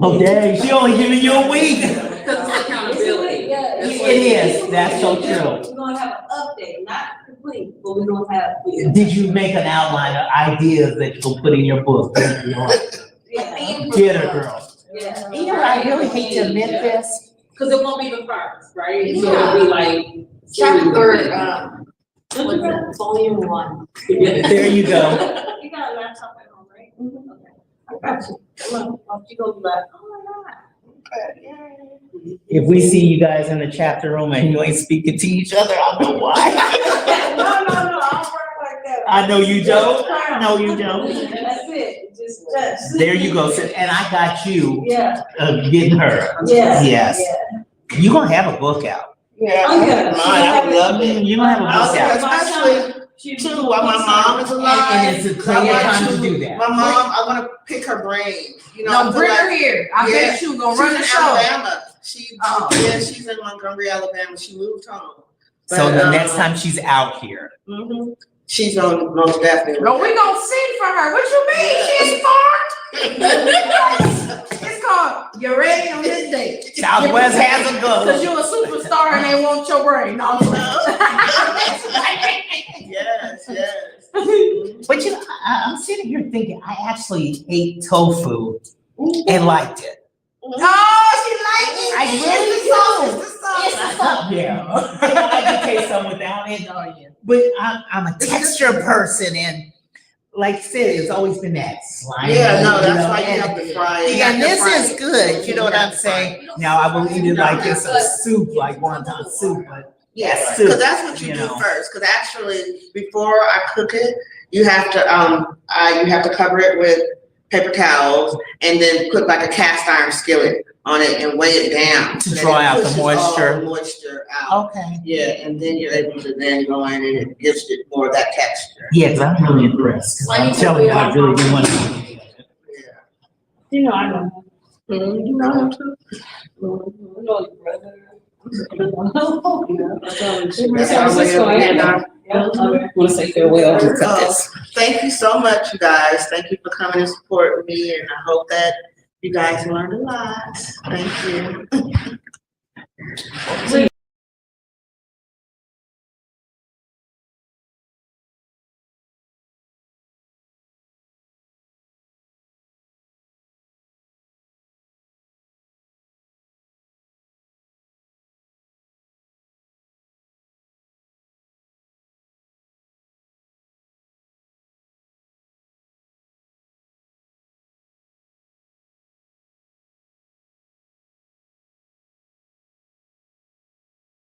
Speaker 3: Oh, dang, she only giving you a week.
Speaker 4: Because it's accountability.
Speaker 5: Yeah,
Speaker 4: That's
Speaker 3: It
Speaker 4: what
Speaker 3: is, that's so true.
Speaker 5: We're gonna have an update, not complete, but we're gonna have.
Speaker 3: Did you make an outline of ideas that you'll put in your book?
Speaker 5: Yeah.
Speaker 3: Get her, girl.
Speaker 5: Yeah.
Speaker 3: You know, I really hate to admit this.
Speaker 4: Cause it won't be the first, right? So it'll be like.
Speaker 5: Chapter, volume 1.
Speaker 3: There you go.
Speaker 5: You got a laptop at home, right? Okay. I got you. Come on, off you go, black. Oh my God.
Speaker 3: If we see you guys in the chapter room and you ain't speaking to each other, I'll know why.
Speaker 5: No, I don't work like that.
Speaker 3: I know you don't. I know you don't.
Speaker 5: That's it, just.
Speaker 3: There you go, sis. And I got you,
Speaker 5: Yeah,
Speaker 3: getting her.
Speaker 5: yeah.
Speaker 3: Yes.
Speaker 5: Yeah.
Speaker 3: You're gonna have a book out.
Speaker 1: Yeah,
Speaker 5: Oh, yeah.
Speaker 1: I would love it.
Speaker 3: You're gonna have a book out.
Speaker 1: Especially too, while my mom is alive.
Speaker 3: And it's a great time to do that.
Speaker 1: My mom, I wanna pick her brain, you know. I
Speaker 2: No,
Speaker 1: feel
Speaker 2: bring her
Speaker 1: like-
Speaker 2: here. I
Speaker 1: Yeah.
Speaker 2: bet you gonna run the
Speaker 1: She's in
Speaker 2: show.
Speaker 1: Alabama.
Speaker 2: Oh.
Speaker 1: She's in Montgomery, Alabama. She moved home.
Speaker 3: So
Speaker 1: But,
Speaker 3: the next time she's out here.
Speaker 1: mhm. She's on most definitely.
Speaker 2: No, we gonna sing for her. What you mean? She's smart. It's called You Ready on This Day.
Speaker 3: Southwest has a
Speaker 2: Cause
Speaker 3: go.
Speaker 2: you a superstar and they want your brain. No, I'm
Speaker 1: Yes, yes.
Speaker 3: But you know, I'm sitting here thinking, I actually ate tofu and liked it.
Speaker 2: Oh, she likes it.
Speaker 3: I really
Speaker 2: It's the sauce. It's the sauce.
Speaker 3: Yeah. I can taste some without it.
Speaker 2: Oh, yeah.
Speaker 3: But I'm a texture person, and like I said, it's always been that slimy.
Speaker 1: Yeah, no,
Speaker 3: you
Speaker 1: that's
Speaker 3: know,
Speaker 1: why you
Speaker 3: and-
Speaker 1: have to fry it.
Speaker 3: Yeah, and this is good, you know what I'm saying? Now, I will eat it like it's a soup, like wonton soup, but
Speaker 1: Yes,
Speaker 3: soup,
Speaker 1: because that's what you
Speaker 3: you
Speaker 1: do
Speaker 3: know.
Speaker 1: first, because actually, before I cook it, you have to cover it with paper towels and then put like a cast iron skillet on it and weigh it down.
Speaker 3: To
Speaker 1: so that
Speaker 3: dry
Speaker 1: it
Speaker 3: out the
Speaker 1: pushes all
Speaker 3: moisture.
Speaker 1: the moisture out.
Speaker 3: okay.
Speaker 1: Yeah, and then you're able to then go in and it gives it more of that texture.
Speaker 3: Yeah, because I'm really impressed. 'Cause I'm telling you, I really do want to.
Speaker 1: Yeah.
Speaker 5: You know, I know.
Speaker 1: You know him too? That's our way of being our-
Speaker 4: Want to say farewell to cut this.
Speaker 1: Thank you so much, you guys. Thank you for coming and supporting me, and I hope that you guys learned a lot. Thank you.